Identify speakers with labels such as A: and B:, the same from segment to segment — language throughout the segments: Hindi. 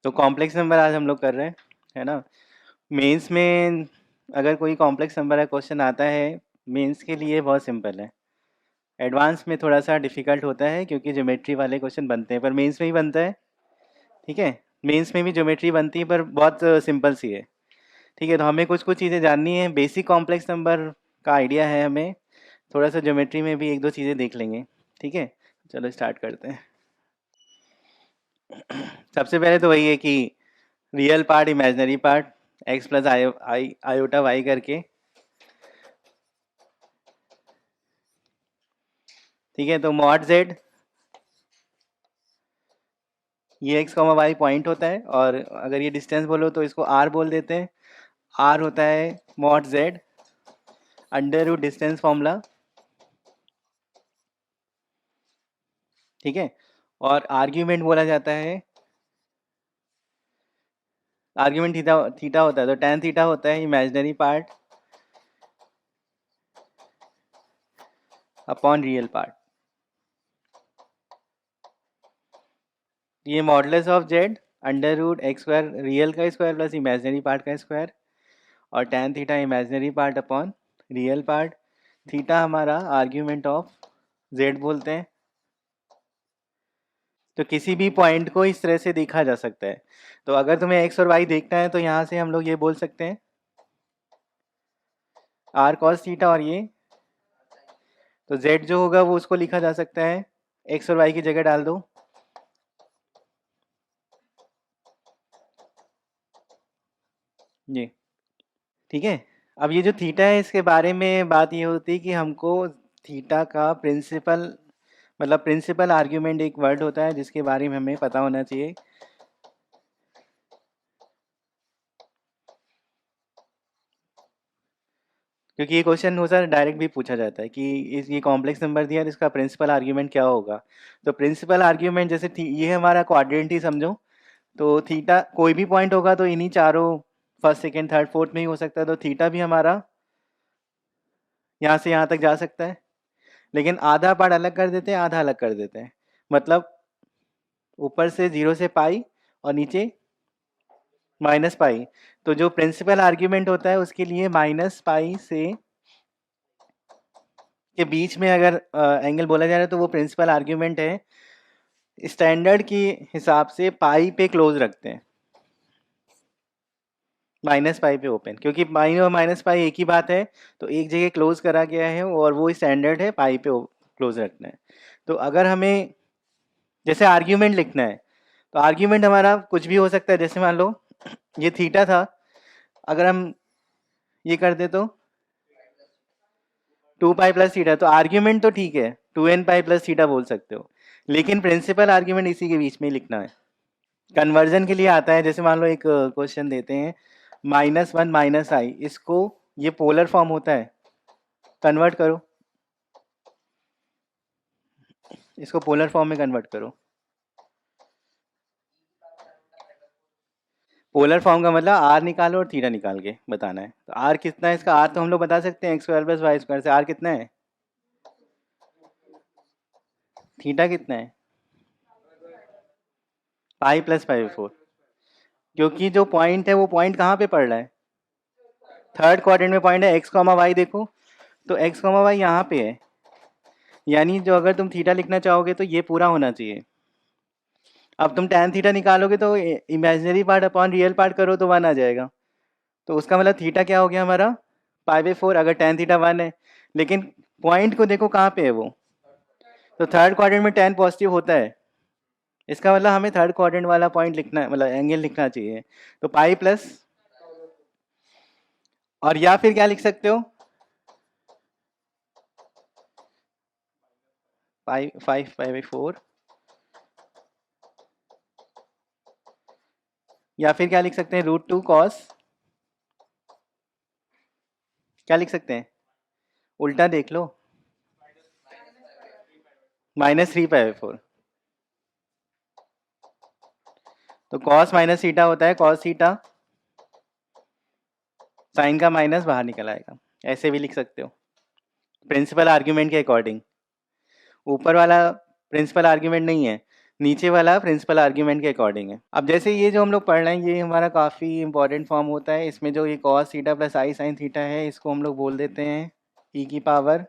A: तो कॉम्प्लेक्स नंबर आज हम लोग कर रहे हैं, है ना। मेंस में अगर कोई कॉम्प्लेक्स नंबर का क्वेश्चन आता है, मेंस के लिए बहुत सिंपल है। एडवांस में थोड़ा सा डिफिकल्ट होता है क्योंकि ज्योमेट्री वाले क्वेश्चन बनते हैं, पर मेंस में ही बनता है। ठीक है, मेंस में भी ज्योमेट्री बनती है पर बहुत सिंपल सी है। ठीक है, तो हमें कुछ कुछ चीज़ें जाननी है, बेसिक कॉम्प्लेक्स नंबर का आइडिया है हमें, थोड़ा सा ज्योमेट्री में भी एक दो चीज़ें देख लेंगे। ठीक है, चलो स्टार्ट करते हैं। सबसे पहले तो वही है कि real part imaginary part X plus i i iota Y करके। ठीक है, तो मॉड जेड, ये एक्स कॉमा वाई पॉइंट होता है, और अगर ये डिस्टेंस बोलो तो इसको आर बोल देते हैं। आर होता है mod Z under root distance formula. ठीक है, और आर्ग्यूमेंट बोला जाता है, आर्ग्यूमेंट थीटा थीटा होता है, तो टेन थीटा होता है imaginary part upon real part. ये modulus of Z under root X square real का स्क्वायर प्लस इमेजिनरी पार्ट का स्क्वायर, और tan theta imaginary part upon real part. Theta हमारा आर्ग्यूमेंट ऑफ जेड बोलते हैं। तो किसी भी पॉइंट को इस तरह से देखा जा सकता है। तो अगर तुम्हें एक्स और वाई देखना है तो यहाँ से हम लोग ये बोल सकते हैं आर कॉस थीटा, और ये तो जेड जो होगा वो उसको लिखा जा सकता है, एक्स और वाई की जगह डाल दो। जी, ठीक है। अब ये जो थीटा है इसके बारे में बात ये होती है कि हमको थीटा का प्रिंसिपल, मतलब प्रिंसिपल आर्ग्यूमेंट एक वर्ड होता है जिसके बारे में हमें पता होना चाहिए। क्योंकि ये क्वेश्चन हो सर डायरेक्ट भी पूछा जाता है कि ये कॉम्प्लेक्स नंबर दिया है, इसका प्रिंसिपल आर्ग्यूमेंट क्या होगा। तो प्रिंसिपल आर्ग्यूमेंट जैसे ये हमारा क्वाड्रेंट ही समझो, तो थीटा कोई भी पॉइंट होगा तो इन्हीं चारों फर्स्ट सेकंड थर्ड फोर्थ में ही हो सकता है, तो थीटा भी हमारा यहाँ से यहाँ तक जा सकता है। लेकिन आधा पार्ट अलग कर देते हैं, आधा अलग कर देते हैं, मतलब ऊपर से जीरो से पाई और नीचे माइनस पाई। तो जो प्रिंसिपल आर्ग्यूमेंट होता है उसके लिए माइनस पाई से के बीच में अगर एंगल बोला जा रहा है तो वो प्रिंसिपल आर्ग्यूमेंट है। स्टैंडर्ड के हिसाब से पाई पे क्लोज रखते हैं, माइनस पाई पे ओपन, क्योंकि पाई और माइनस पाई एक ही बात है, तो एक जगह क्लोज करा गया है और वो स्टैंडर्ड है पाई पे क्लोज रखना है। तो अगर हमें जैसे आर्ग्यूमेंट लिखना है, तो आर्ग्यूमेंट हमारा कुछ भी हो सकता है। जैसे मान लो ये थीटा था, अगर हम ये कर दे तो टू पाई प्लस थीटा, तो आर्ग्यूमेंट तो ठीक है, two N pi plus theta बोल सकते हो, लेकिन प्रिंसिपल आर्ग्यूमेंट इसी के बीच में ही लिखना है। कन्वर्जन के लिए आता है, जैसे मान लो एक क्वेश्चन देते हैं माइनस वन माइनस आई, इसको ये पोलर फॉर्म होता है, कन्वर्ट करो, इसको पोलर फॉर्म में कन्वर्ट करो। पोलर फॉर्म का मतलब आर निकालो और थीटा निकाल के बताना है। तो आर कितना है इसका, आर तो हम लोग बता सकते हैं X square plus Y square से। आर कितना है, थीटा कितना है, पाई प्लस पाई 4। क्योंकि जो पॉइंट है वो पॉइंट कहाँ पे पड़ रहा है, थर्ड क्वाड्रेंट में पॉइंट है। एक्स कॉमा वाई देखो, तो एक्स कॉमा वाई यहाँ पे है, यानी जो अगर तुम थीटा लिखना चाहोगे तो ये पूरा होना चाहिए। अब तुम tan थीटा निकालोगे तो imaginary part upon real part करो तो वन आ जाएगा। तो उसका मतलब थीटा क्या हो गया हमारा, पाई बाई 4, अगर tan थीटा वन है। लेकिन पॉइंट को देखो कहाँ पे है वो, तो थर्ड क्वाड्रेंट में tan पॉजिटिव होता है, इसका मतलब हमें थर्ड क्वाड्रेंट वाला पॉइंट लिखना है, मतलब एंगल लिखना चाहिए। तो पाई प्लस, और या फिर क्या लिख सकते हो, पाई 5 पाई बाई 4, या फिर क्या लिख सकते हैं रूट टू कॉस, क्या लिख सकते हैं, उल्टा देख लो, माइनस थ्री पाई बाई 4। तो कॉस माइनस थीटा होता है कॉस थीटा, साइन का माइनस बाहर निकल आएगा, ऐसे भी लिख सकते हो प्रिंसिपल आर्ग्यूमेंट के अकॉर्डिंग। ऊपर वाला प्रिंसिपल आर्ग्यूमेंट नहीं है, नीचे वाला प्रिंसिपल आर्ग्यूमेंट के अकॉर्डिंग है। अब जैसे ये जो हम लोग पढ़ रहे हैं ये हमारा काफ़ी इंपॉर्टेंट फॉर्म होता है। इसमें जो ये कॉस थीटा प्लस आई साइन थीटा है इसको हम लोग बोल देते हैं ई की पावर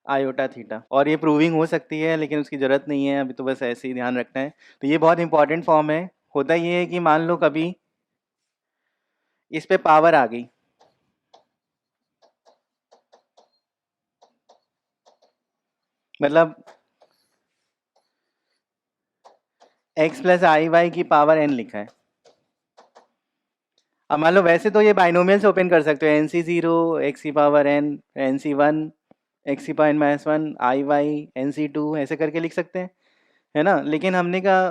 A: आयोटा थीटा। और ये प्रूविंग हो सकती है लेकिन उसकी ज़रूरत नहीं है, अभी तो बस ऐसे ही ध्यान रखना है। तो ये बहुत इंपॉर्टेंट फॉर्म है। होता ये है कि मान लो कभी इस पे पावर आ गई, मतलब x प्लस आई वाई की पावर n लिखा है। अब मान लो वैसे तो ये बाइनोमियल से ओपन कर सकते हो, एन सी जीरो एक्स की power N C one X की power N minus one i Y N C two ऐसे करके लिख सकते हैं, है ना। लेकिन हमने कहा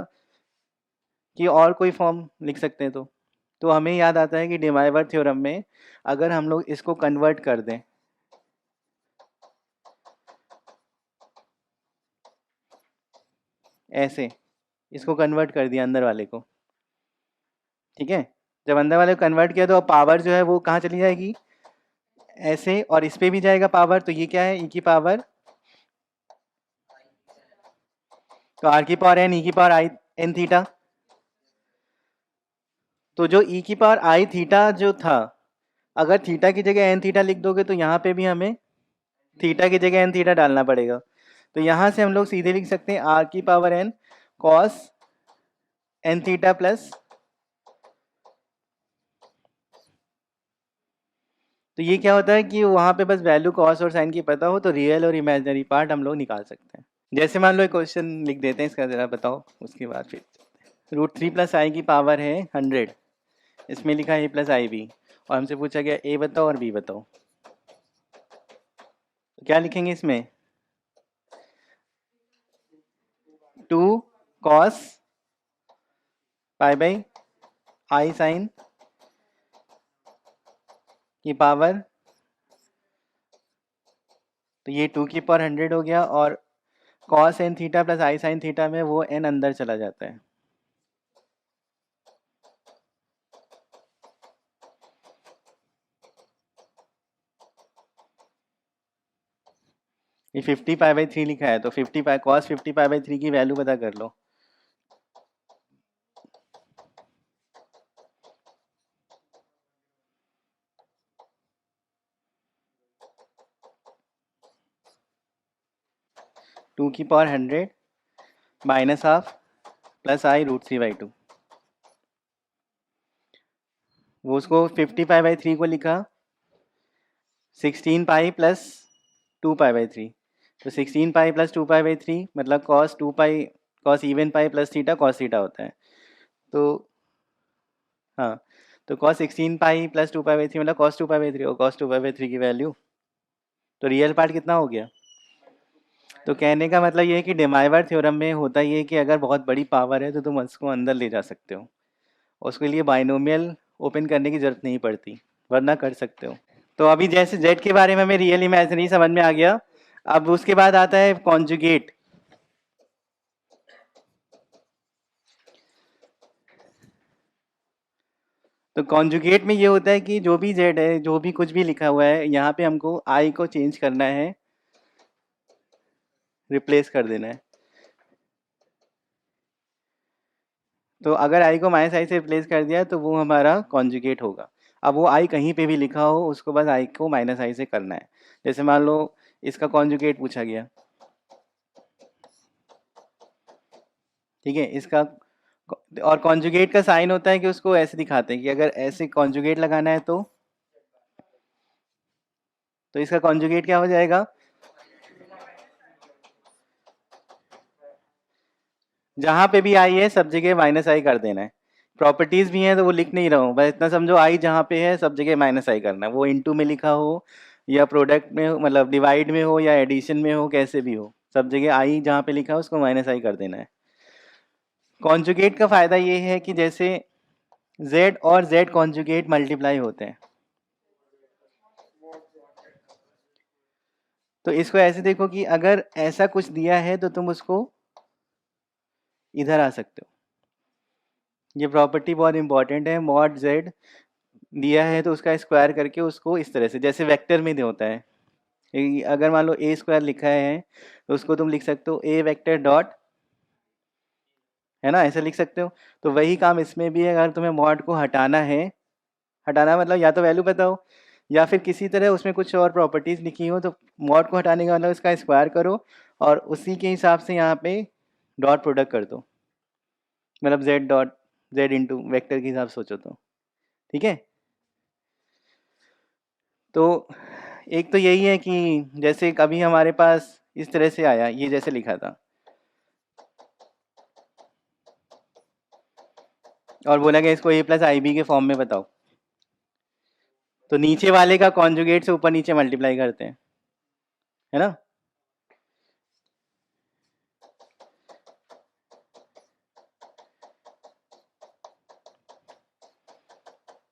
A: कि और कोई फॉर्म लिख सकते हैं। तो हमें याद आता है कि डिमाइवर थ्योरम में अगर हम लोग इसको कन्वर्ट कर दें ऐसे, इसको कन्वर्ट कर दिया अंदर वाले को, ठीक है। जब अंदर वाले को कन्वर्ट किया तो अब पावर जो है वो कहाँ चली जाएगी, ऐसे, और इस पे भी जाएगा पावर। तो ये क्या है, ई की पावर, तो आर की पावर एन ई की पावर आई एन थीटा। तो जो ई की पावर आई थीटा जो था, अगर थीटा की जगह एन थीटा लिख दोगे तो यहाँ पे भी हमें थीटा की जगह एन थीटा डालना पड़ेगा। तो यहाँ से हम लोग सीधे लिख सकते हैं आर की power N cos N theta plus, तो ये क्या होता है कि वहाँ पे बस वैल्यू कॉस और साइन की पता हो तो रियल और इमेजिनरी पार्ट हम लोग निकाल सकते हैं। जैसे मान लो एक क्वेश्चन लिख देते हैं, इसका ज़रा बताओ, उसके बाद फिर रूट थ्री प्लस आई की पावर है 100, इसमें लिखा है ए प्लस आई बी, और हमसे पूछा गया ए बताओ और बी बताओ। तो क्या लिखेंगे इसमें, 2 cos pi by I sine की पावर, तो ये 2 की पावर 100 हो गया, और कॉस एन थीटा प्लस आई साइन थीटा में वो एन अंदर चला जाता है। ये 50 पाई बाई 3 लिखा है, तो 50 पाई कॉस 50 पाई बाई 3 की वैल्यू पता कर लो। टू की पावर 100 माइनस हाफ प्लस आई रूट 3/2, वो उसको 50 पाई बाई 3 को लिखा 16 पाई प्लस 2 पाई बाई 3। तो 16 पाई प्लस 2 पाई बाई 3 मतलब कॉस 2 पाई कॉस इवन पाई प्लस थीटा कॉस थीटा होता है। तो हाँ, तो cos 16 pi plus 2 pi by 3 मतलब कॉस 2 पाई बाई 3, और कॉस 2 पाई बाई 3 की वैल्यू, तो रियल पार्ट कितना हो गया। तो कहने का मतलब ये है कि डेमाइवर थ्योरम में होता ये है कि अगर बहुत बड़ी पावर है तो तुम उसको अंदर ले जा सकते हो, उसके लिए बाइनोमियल ओपन करने की ज़रूरत नहीं पड़ती, वरना कर सकते हो। तो अभी जैसे जेड के बारे में हमें रियल इमेजिनरी समझ में आ गया। अब उसके बाद आता है कॉन्जुगेट। तो कॉन्जुगेट में ये होता है कि जो भी जेड है, जो भी कुछ भी लिखा हुआ है, यहाँ पे हमको आई को चेंज करना है, रिप्लेस कर देना है। तो अगर आई को माइनस आई से रिप्लेस कर दिया तो वो हमारा कॉन्जुगेट होगा। अब वो आई कहीं पे भी लिखा हो उसको बस आई को माइनस आई से करना है। जैसे मान लो इसका कॉन्जुगेट पूछा गया, ठीक है, इसका, और कॉन्जुगेट का साइन होता है कि उसको ऐसे दिखाते हैं कि अगर ऐसे कॉन्जुगेट लगाना है तो इसका कॉन्जुगेट क्या हो जाएगा, जहाँ पे भी आई है सब जगह माइनस आई कर देना है। प्रॉपर्टीज भी हैं तो वो लिख नहीं रहा हूँ, बस इतना समझो आई जहाँ पे है सब जगह माइनस आई करना है, वो इनटू में लिखा हो या प्रोडक्ट में हो, मतलब डिवाइड में हो या एडिशन में हो, कैसे भी हो, सब जगह आई जहाँ पे लिखा हो उसको माइनस आई कर देना है। कॉन्जुगेट का फायदा ये है कि जैसे z और z कॉन्जुगेट मल्टीप्लाई होते हैं, तो इसको ऐसे देखो कि अगर ऐसा कुछ दिया है तो तुम उसको इधर आ सकते हो। ये प्रॉपर्टी बहुत इंपॉर्टेंट है, मॉड z दिया है तो उसका स्क्वायर करके उसको इस तरह से, जैसे वेक्टर में होता है, अगर मान लो ए स्क्वायर लिखा है तो उसको तुम लिख सकते हो ए वेक्टर डॉट है ना, ऐसे लिख सकते हो। तो वही काम इसमें भी है, अगर तुम्हें मॉड को हटाना है, हटाना मतलब या तो वैल्यू बताओ या फिर किसी तरह उसमें कुछ और प्रॉपर्टीज़ लिखी हो, तो मॉड को हटाने का मतलब इसका स्क्वायर करो और उसी के हिसाब से यहाँ पे डॉट प्रोडक्ट कर दो, मतलब Z dot Z into vector के हिसाब से सोचो तो। ठीक है, तो एक तो यही है कि जैसे कभी हमारे पास इस तरह से आया, ये जैसे लिखा था और बोला गया इसको ए प्लस आई बी के फॉर्म में बताओ, तो नीचे वाले का कॉन्जुगेट से ऊपर नीचे मल्टीप्लाई करते हैं, है ना।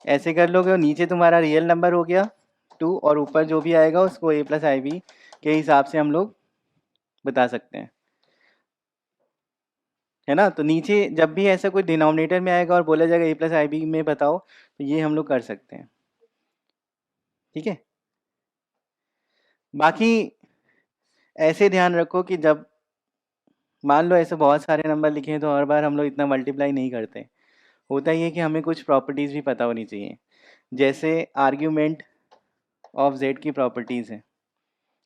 A: ऐसे कर लोगे और नीचे तुम्हारा रियल नंबर हो गया 2 और ऊपर जो भी आएगा उसको ए प्लस आई बी के हिसाब से हम लोग बता सकते हैं, है ना। तो नीचे जब भी ऐसा कोई डिनोमिनेटर में आएगा और बोला जाएगा ए प्लस आई बी में बताओ, तो ये हम लोग कर सकते हैं। ठीक है, बाकी ऐसे ध्यान रखो कि जब मान लो ऐसे बहुत सारे नंबर लिखे हैं तो हर बार हम लोग इतना मल्टीप्लाई नहीं करते। होता ही है कि हमें कुछ प्रॉपर्टीज़ भी पता होनी चाहिए, जैसे आर्ग्यूमेंट ऑफ जेड की प्रॉपर्टीज़ है।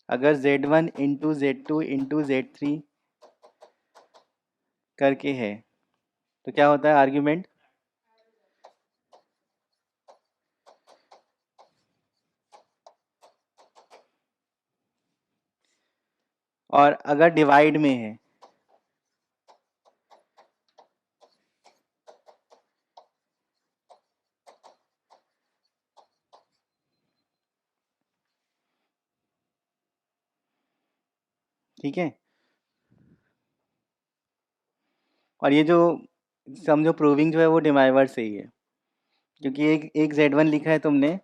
A: अगर Z one into Z two into Z three करके है तो क्या होता है आर्ग्यूमेंट, और अगर डिवाइड में है ठीक है। और ये जो समझो प्रूविंग जो है वो डिमाइवर से ही है, क्योंकि एक एक जेड वन लिखा है तुमने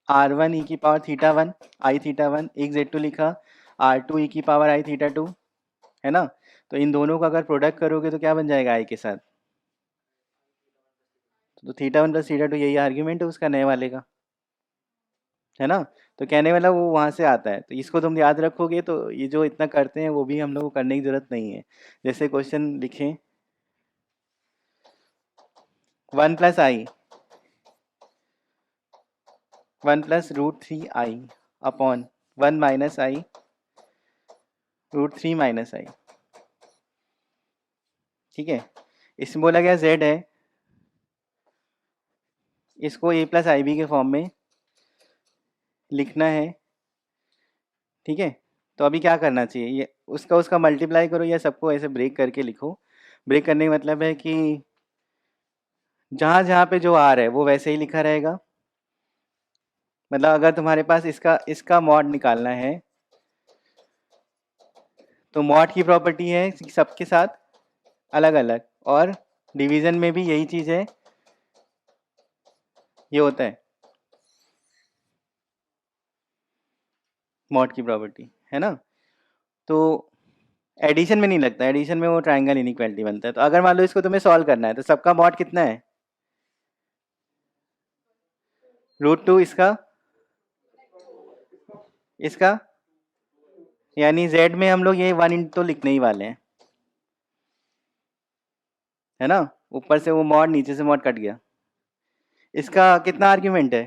A: आर वन ई की पावर थीटा वन आई थीटा वन, एक जेड टू लिखा आर टू ई की पावर आई थीटा टू, है ना। तो इन दोनों का अगर प्रोडक्ट करोगे तो क्या बन जाएगा आई के साथ, तो theta one plus theta two यही आर्ग्यूमेंट है उसका नए वाले का, है ना। तो कहने वाला वो वहाँ से आता है, तो इसको तुम याद रखोगे तो ये जो इतना करते हैं वो भी हम लोग को करने की ज़रूरत नहीं है। जैसे क्वेश्चन लिखें 1 + i 1 + √3i upon 1 - i √3 - i, ठीक है। इसमें बोला गया z है, इसको a + ib के फॉर्म में लिखना है, ठीक है। तो अभी क्या करना चाहिए, ये उसका उसका मल्टीप्लाई करो या सबको ऐसे ब्रेक करके लिखो। ब्रेक करने का मतलब है कि जहाँ जहाँ पे जो आ रहा है वो वैसे ही लिखा रहेगा। मतलब अगर तुम्हारे पास इसका इसका मॉड निकालना है तो मॉड की प्रॉपर्टी है कि सबके साथ अलग अलग, और डिवीजन में भी यही चीज़ है, ये होता है मॉड की प्रॉपर्टी, है ना। तो एडिशन में नहीं लगता, एडिशन में वो ट्रायंगल इनइक्वालिटी बनता है। तो अगर मान लो इसको तुम्हें सॉल्व करना है तो सबका मॉड कितना है √2 इसका इसका, यानी z में हम लोग ये 1 इंटू तो लिखने ही वाले हैं, है ना। ऊपर से वो मॉड नीचे से मॉड कट गया। इसका कितना आर्ग्यूमेंट है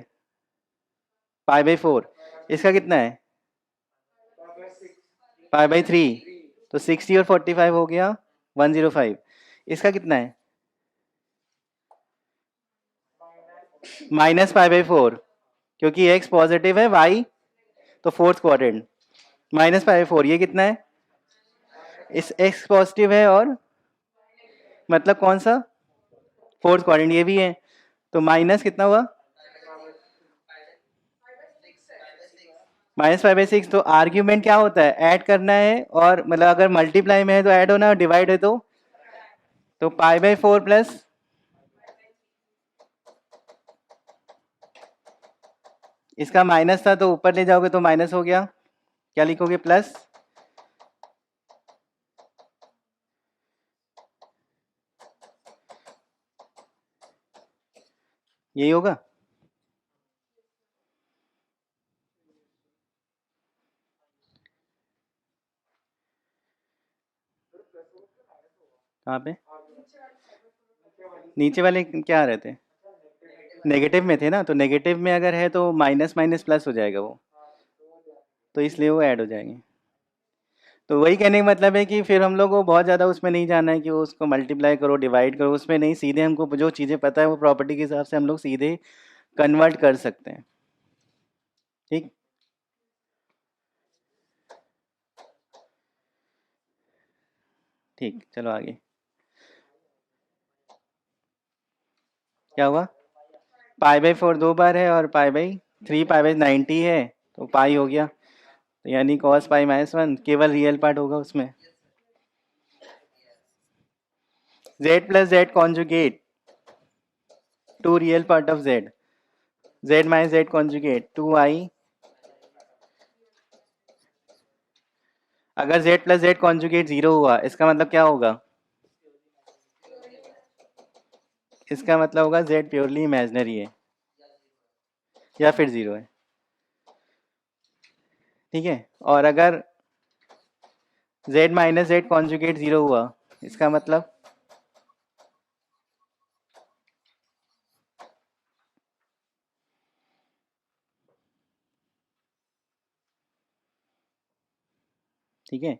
A: π/4, इसका कितना है π/3, तो 60 और 45 हो गया 105। इसका कितना है -π/4, क्योंकि x पॉजिटिव है y तो फोर्थ क्वाड्रेंट, -π/4 ये कितना है, इस x पॉजिटिव है और मतलब कौन सा फोर्थ क्वाड्रेंट ये भी है, तो माइनस कितना हुआ -π/6। तो आर्ग्यूमेंट क्या होता है ऐड करना है, और मतलब अगर मल्टीप्लाई में है तो ऐड होना, और डिवाइड है तो π/4 प्लस इसका माइनस था तो ऊपर ले जाओगे तो माइनस हो गया, क्या लिखोगे प्लस, यही होगा। कहाँ पे? नीचे वाले क्या आ रहे थे? नेगेटिव में थे ना, तो नेगेटिव में अगर है तो माइनस माइनस प्लस हो जाएगा वो, तो इसलिए वो ऐड हो जाएंगे। तो वही कहने का मतलब है कि फिर हम लोग को बहुत ज़्यादा उसमें नहीं जाना है कि वो उसको मल्टीप्लाई करो डिवाइड करो, उसमें नहीं, सीधे हमको जो चीज़ें पता है वो प्रॉपर्टी के हिसाब से हम लोग सीधे कन्वर्ट कर सकते हैं। ठीक, ठीक, चलो आगे। क्या हुआ? पाई बाई 4 दो बार है और पाई बाई 3 पाई बाई 90 है, तो पाई हो गया, तो यानी कॉस पाई माइनस 1 केवल रियल पार्ट होगा उसमें। z plus Z conjugate two real part of z, z minus Z conjugate 2i। अगर z प्लस जेड कॉन्जुगेट 0 हुआ, इसका मतलब क्या होगा? इसका मतलब होगा z प्योरली इमेजनरी है या फिर 0 है। ठीक है, और अगर z माइनस जेड कॉन्जुगेट 0 हुआ, इसका मतलब ठीक है।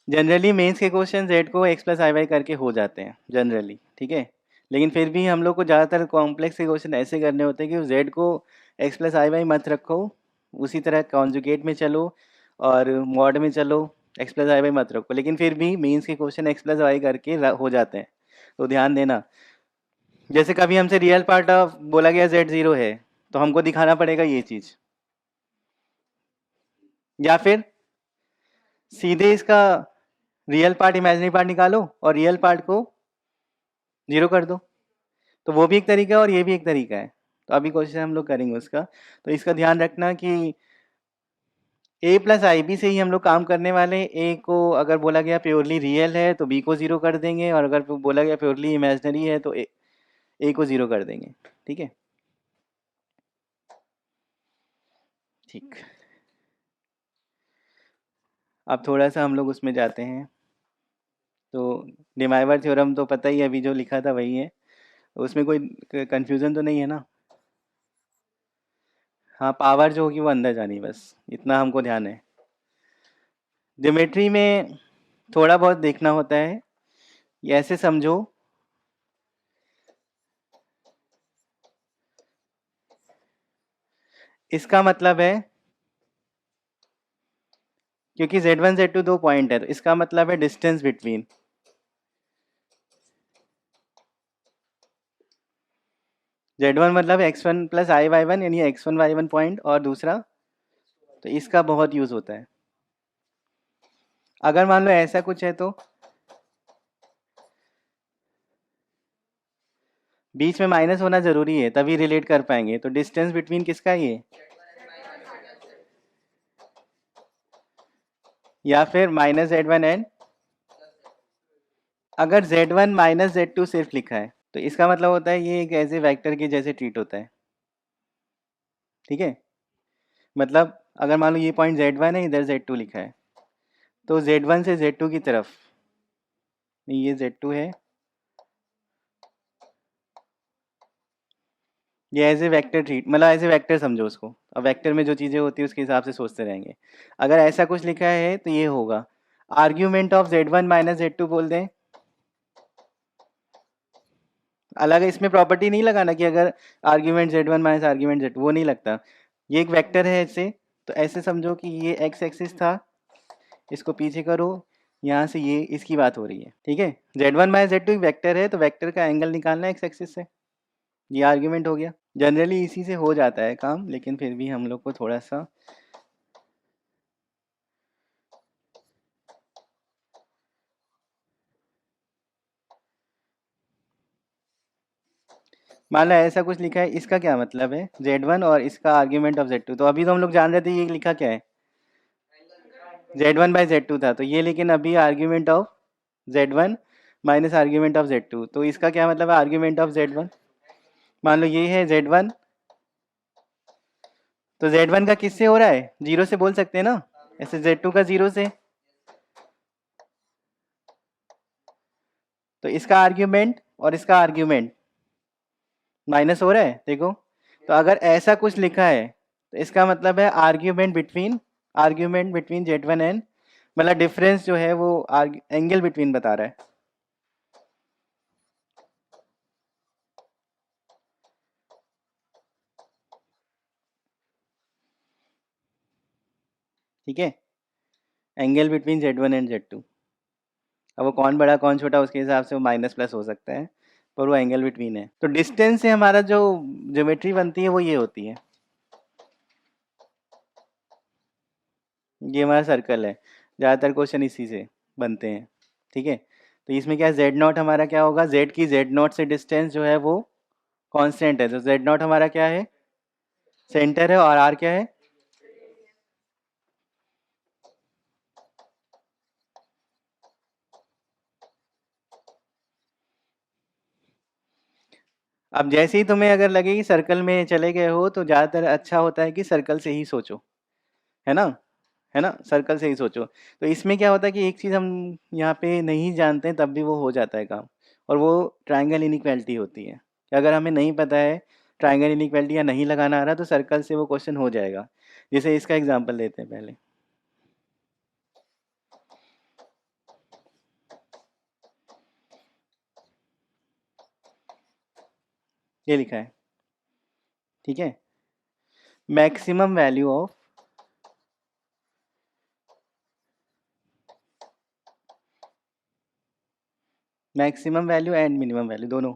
A: जनरली मेंस के क्वेश्चन z को x प्लस आई वाई करके हो जाते हैं जनरली, ठीक है। लेकिन फिर भी हम लोग को ज़्यादातर कॉम्प्लेक्स के क्वेश्चन ऐसे करने होते हैं कि z को x प्लस आई वाई मत रखो, उसी तरह कॉन्जुगेट में चलो और मॉड में चलो, x प्लस आई वाई मत रखो, लेकिन फिर भी मेंस के क्वेश्चन x प्लस वाई करके हो जाते हैं, तो ध्यान देना। जैसे कभी हमसे रियल पार्ट ऑफ बोला गया z 0 है, तो हमको दिखाना पड़ेगा ये चीज़, या फिर सीधे इसका रियल पार्ट इमेजिनरी पार्ट निकालो और रियल पार्ट को 0 कर दो, तो वो भी एक तरीका है और ये भी एक तरीका है। तो अभी कोशिश हम लोग करेंगे उसका। तो इसका ध्यान रखना कि a प्लस आई बी से ही हम लोग काम करने वाले हैं। a को अगर बोला गया प्योरली रियल है तो b को 0 कर देंगे, और अगर बोला गया प्योरली इमेजिनरी है तो a को 0 कर देंगे। ठीक है, ठीक। अब थोड़ा सा हम लोग उसमें जाते हैं। तो डिमाइवर थ्योरम तो पता ही है, अभी जो लिखा था वही है, उसमें कोई कंफ्यूजन तो नहीं है ना? हाँ, पावर जो होगी वो अंदर जानी, बस इतना हमको ध्यान है। ज्योमेट्री में थोड़ा बहुत देखना होता है, ये ऐसे समझो, इसका मतलब है क्योंकि z1 z2 दो पॉइंट है, तो इसका मतलब है डिस्टेंस बिटवीन, z1 मतलब x1 प्लस आई वाई वन, यानी x1 y1 पॉइंट, और दूसरा, तो इसका बहुत यूज होता है। अगर मान लो ऐसा कुछ है तो बीच में माइनस होना जरूरी है, तभी रिलेट कर पाएंगे। तो डिस्टेंस बिटवीन किसका है ये, या फिर माइनस z1 एंड, अगर z1 माइनस z2 सिर्फ लिखा है तो इसका मतलब होता है ये एक ऐसे वेक्टर के जैसे ट्रीट होता है। ठीक है, मतलब अगर मान लो ये पॉइंट z1 है, इधर z2 लिखा है, तो z1 से z2 की तरफ, नहीं ये z2 है, ये एज ए वेक्टर ट्रीट, मतलब एज ए वेक्टर समझो उसको। अब वेक्टर में जो चीज़ें होती है उसके हिसाब से सोचते रहेंगे। अगर ऐसा कुछ लिखा है तो ये होगा argument of z1 minus z2 बोल दें। अलग इसमें प्रॉपर्टी नहीं लगाना कि अगर argument z1 minus argument z2, वो नहीं लगता। ये एक वेक्टर है ऐसे, तो ऐसे समझो कि ये एक्स एक्सिस था, इसको पीछे करो, यहाँ से ये इसकी बात हो रही है। ठीक है, z1 माइनस z2 एक वेक्टर है, तो वेक्टर का एंगल निकालना है एक्स एक्सिस से, ये आर्ग्यूमेंट हो गया। जनरली इसी से हो जाता है काम, लेकिन फिर भी हम लोग को थोड़ा सा, मान लो ऐसा कुछ लिखा है, इसका क्या मतलब है z1 और इसका आर्ग्यूमेंट ऑफ z2, तो अभी तो हम लोग जान रहे थे ये लिखा क्या है, z1 बाई z2 था, तो ये लेकिन अभी argument of z1 minus argument of z2, तो इसका क्या मतलब है आर्ग्यूमेंट ऑफ z1। मान लो ये है z1, तो z1 का किससे हो रहा है, 0 से बोल सकते हैं ना, ऐसे z2 का 0 से, तो इसका आर्ग्यूमेंट और इसका आर्ग्यूमेंट माइनस हो रहा है, देखो। तो अगर ऐसा कुछ लिखा है तो इसका मतलब है आर्ग्यूमेंट बिटवीन Z1 एंड, मतलब डिफरेंस जो है वो एंगल बिटवीन बता रहा है। ठीक है, angle between Z1 and Z2। अब वो कौन बड़ा कौन छोटा उसके हिसाब से वो माइनस प्लस हो सकता है, पर वो एंगल बिटवीन है। तो डिस्टेंस से हमारा जो ज्योमेट्री बनती है वो ये होती है, ये हमारा सर्कल है। ज़्यादातर क्वेश्चन इसी से बनते हैं। ठीक है, तो इसमें क्या जेड नॉट हमारा क्या होगा, जेड की जेड नॉट से डिस्टेंस जो है वो कांस्टेंट है, तो जेड नॉट हमारा क्या है, सेंटर है, और आर क्या है, अब जैसे ही तुम्हें अगर लगे कि सर्कल में चले गए हो तो ज़्यादातर अच्छा होता है कि सर्कल से ही सोचो, है ना, है ना, सर्कल से ही सोचो। तो इसमें क्या होता है कि एक चीज़ हम यहाँ पे नहीं जानते हैं तब भी वो हो जाता है काम, और वो ट्रायंगल इनइक्वालिटी होती है कि अगर हमें नहीं पता है ट्रायंगल इनइक्वालिटी या नहीं लगाना आ रहा तो सर्कल से वो क्वेश्चन हो जाएगा। जैसे इसका एग्जांपल लेते हैं पहले। ये लिखा है, ठीक है, maximum value of maximum value and minimum value दोनों।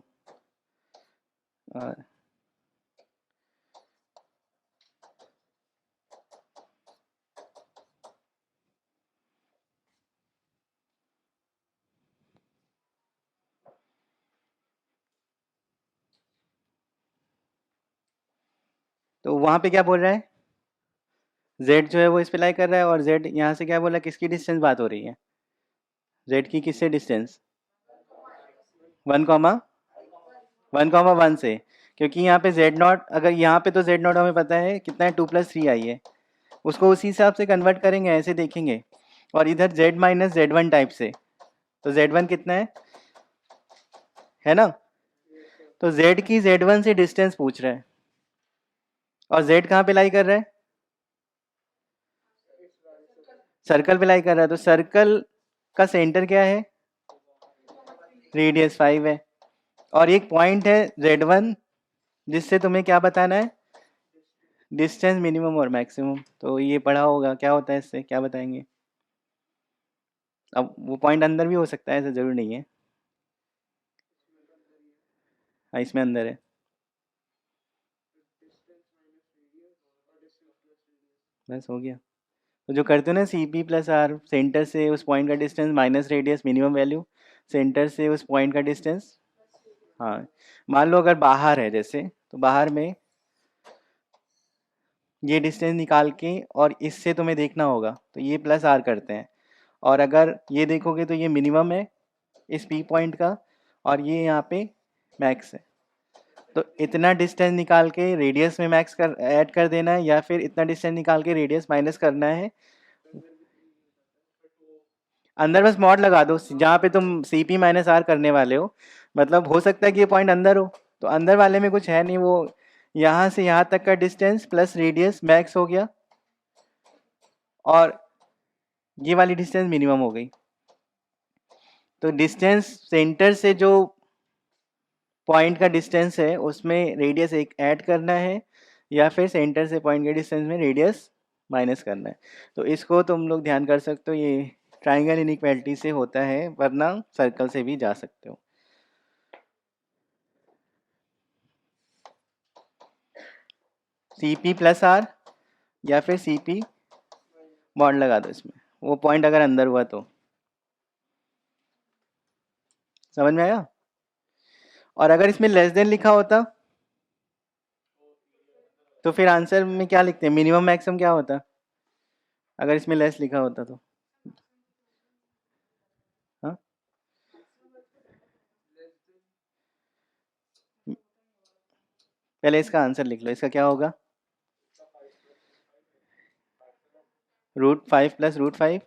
A: और तो वहाँ पे क्या बोल रहा है, z जो है वो इस पे लाई कर रहा है, और z यहाँ से क्या बोला, किसकी डिस्टेंस बात हो रही है, z की किससे डिस्टेंस, 1,1 से, क्योंकि यहाँ पे z नॉट, अगर यहाँ पे तो z नॉट हमें पता है कितना है, 2+3 आई है, उसको उसी हिसाब से कन्वर्ट करेंगे, ऐसे देखेंगे। और इधर z माइनस Z1 टाइप से, तो Z1 कितना है ना, तो z की Z1 से डिस्टेंस पूछ रहा है, और z कहाँ पे लाई कर रहा है, सर्कल पे लाई कर रहा है, तो सर्कल का सेंटर क्या है, रेडियस 5 है, और एक पॉइंट है Z1 जिससे तुम्हें क्या बताना है, डिस्टेंस मिनिमम और मैक्सिमम। तो ये पढ़ा होगा क्या होता है, इससे क्या बताएंगे। अब वो पॉइंट अंदर भी हो सकता है, ऐसा जरूर नहीं है। हाँ, इसमें अंदर है। बस हो गया। तो जो करते हो ना CP+R, सेंटर से उस पॉइंट का distance minus radius minimum value, centre से उस पॉइंट का डिस्टेंस। हाँ, मान लो अगर बाहर है जैसे, तो बाहर में ये डिस्टेंस निकाल के और इससे तुम्हें देखना होगा, तो ये +R करते हैं। और अगर ये देखोगे तो ये मिनिमम है इस P पॉइंट का, और ये यहाँ पे मैक्स है। तो इतना डिस्टेंस निकाल के रेडियस में मैक्स कर ऐड कर देना है, या फिर इतना डिस्टेंस निकाल के रेडियस माइनस करना है। अंदर बस मॉड लगा दो जहाँ पे तुम CP-R करने वाले हो, मतलब हो सकता है कि ये पॉइंट अंदर हो, तो अंदर वाले में कुछ है नहीं, वो यहाँ से यहाँ तक का डिस्टेंस प्लस रेडियस मैक्स हो गया, और ये वाली डिस्टेंस मिनिमम हो गई। तो डिस्टेंस सेंटर से जो पॉइंट का डिस्टेंस है उसमें रेडियस एक ऐड करना है, या फिर सेंटर से पॉइंट के डिस्टेंस में रेडियस माइनस करना है। तो इसको तुम लोग ध्यान कर सकते हो, ये ट्राइंगल इनइक्वालिटी से होता है, वरना सर्कल से भी जा सकते हो। CP+R या फिर CP बॉन्ड लगा दो इसमें, वो पॉइंट अगर अंदर हुआ तो। समझ में आया। और अगर इसमें लेस देन लिखा होता तो फिर आंसर में क्या लिखते हैं, मिनिमम मैक्सिमम क्या होता, अगर इसमें लेस लिखा होता तो। हाँ, पहले इसका आंसर लिख लो, इसका क्या होगा, √5 + √5,